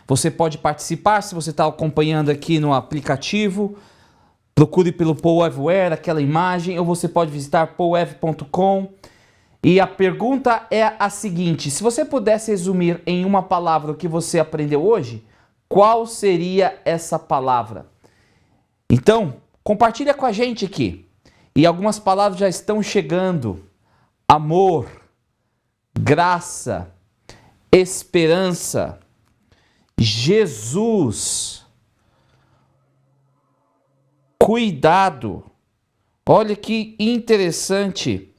Você pode participar se você está acompanhando aqui no aplicativo. Procure pelo Paul Everywhere, aquela imagem, ou você pode visitar paulev.com. E a pergunta é a seguinte, se você pudesse resumir em uma palavra o que você aprendeu hoje, qual seria essa palavra? Então, compartilha com a gente aqui. E algumas palavras já estão chegando. Amor, graça, esperança, Jesus, cuidado. Olha que interessante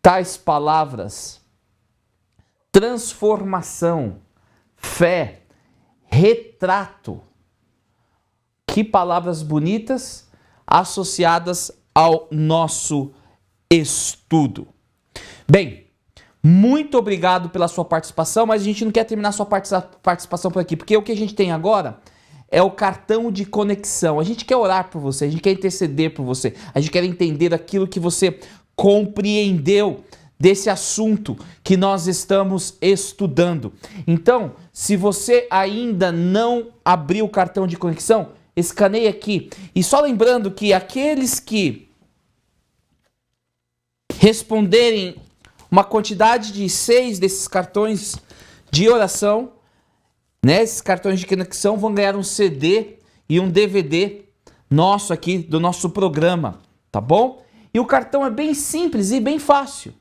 tais palavras. Transformação, fé, retrato. Que palavras bonitas associadas ao nosso estudo. Bem, muito obrigado pela sua participação, mas a gente não quer terminar sua participação por aqui, porque o que a gente tem agora é o cartão de conexão. A gente quer orar por você, a gente quer interceder por você, a gente quer entender aquilo que você compreendeu desse assunto que nós estamos estudando. Então, se você ainda não abriu o cartão de conexão, escaneie aqui. E só lembrando que aqueles que responderem uma quantidade de 6 desses cartões de oração, né, esses cartões de conexão, vão ganhar um CD e um DVD nosso aqui, do nosso programa, tá bom? E o cartão é bem simples e bem fácil.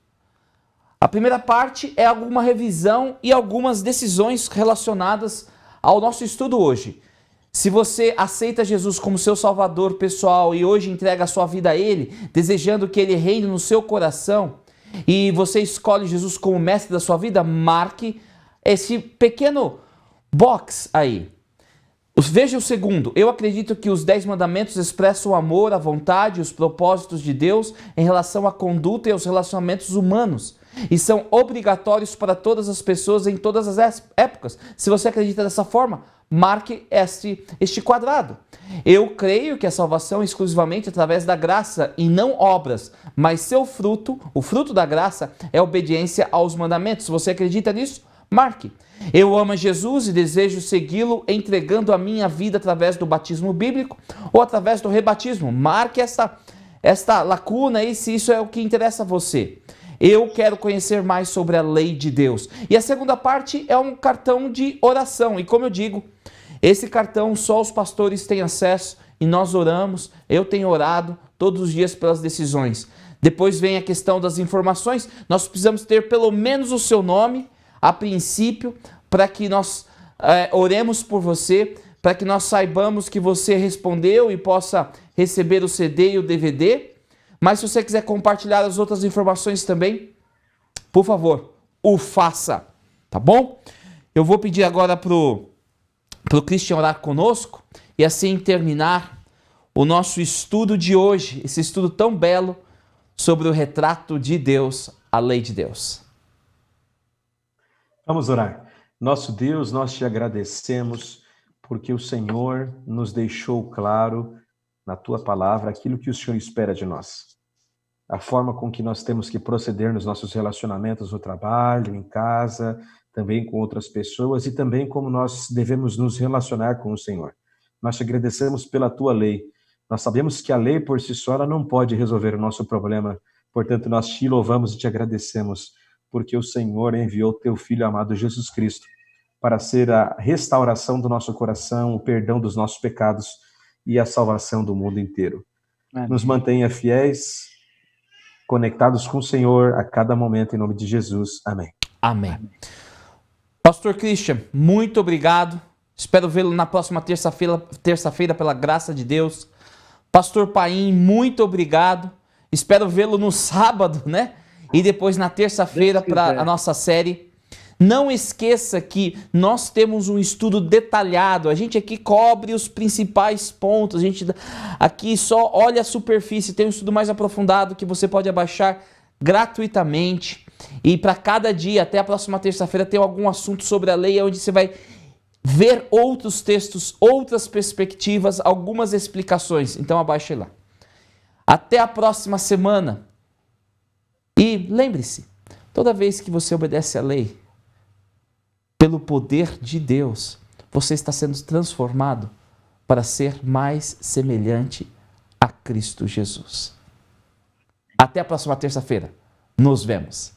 A primeira parte é alguma revisão e algumas decisões relacionadas ao nosso estudo hoje. Se você aceita Jesus como seu Salvador pessoal e hoje entrega a sua vida a Ele, desejando que Ele reine no seu coração, e você escolhe Jesus como mestre da sua vida, marque esse pequeno box aí. Veja o segundo. Eu acredito que os 10 mandamentos expressam o amor, a vontade e os propósitos de Deus em relação à conduta e aos relacionamentos humanos. E são obrigatórios para todas as pessoas em todas as épocas. Se você acredita dessa forma, marque este quadrado. Eu creio que a salvação é exclusivamente através da graça e não obras, mas seu fruto, o fruto da graça, é a obediência aos mandamentos. Se você acredita nisso, marque. Eu amo Jesus e desejo segui-lo entregando a minha vida através do batismo bíblico ou através do rebatismo. Marque esta lacuna aí se isso é o que interessa a você. Eu quero conhecer mais sobre a lei de Deus. E a segunda parte é um cartão de oração. E como eu digo, esse cartão só os pastores têm acesso e nós oramos. Eu tenho orado todos os dias pelas decisões. Depois vem a questão das informações. Nós precisamos ter pelo menos o seu nome a princípio para que nós oremos por você, para que nós saibamos que você respondeu e possa receber o CD e o DVD. Mas se você quiser compartilhar as outras informações também, por favor, o faça, tá bom? Eu vou pedir agora pro Christian orar conosco e assim terminar o nosso estudo de hoje, esse estudo tão belo sobre o retrato de Deus, a lei de Deus. Vamos orar. Nosso Deus, nós te agradecemos porque o Senhor nos deixou claro na tua palavra aquilo que o Senhor espera de nós. A forma com que nós temos que proceder nos nossos relacionamentos no trabalho, em casa, também com outras pessoas e também como nós devemos nos relacionar com o Senhor. Nós te agradecemos pela tua lei. Nós sabemos que a lei por si só ela não pode resolver o nosso problema. Portanto, nós te louvamos e te agradecemos porque o Senhor enviou teu Filho amado Jesus Cristo para ser a restauração do nosso coração, o perdão dos nossos pecados e a salvação do mundo inteiro. Amém. Nos mantenha fiéis, conectados com o Senhor a cada momento, em nome de Jesus. Amém. Amém. Pastor Christian, muito obrigado. Espero vê-lo na próxima terça-feira, pela graça de Deus. Pastor Paim, muito obrigado. Espero vê-lo no sábado, né? E depois na terça-feira para a nossa série. Não esqueça que nós temos um estudo detalhado. A gente aqui cobre os principais pontos. A gente aqui só olha a superfície. Tem um estudo mais aprofundado que você pode abaixar gratuitamente. E para cada dia, até a próxima terça-feira, tem algum assunto sobre a lei, onde você vai ver outros textos, outras perspectivas, algumas explicações. Então abaixe lá. Até a próxima semana. E lembre-se, toda vez que você obedece à lei, pelo poder de Deus, você está sendo transformado para ser mais semelhante a Cristo Jesus. Até a próxima terça-feira. Nos vemos.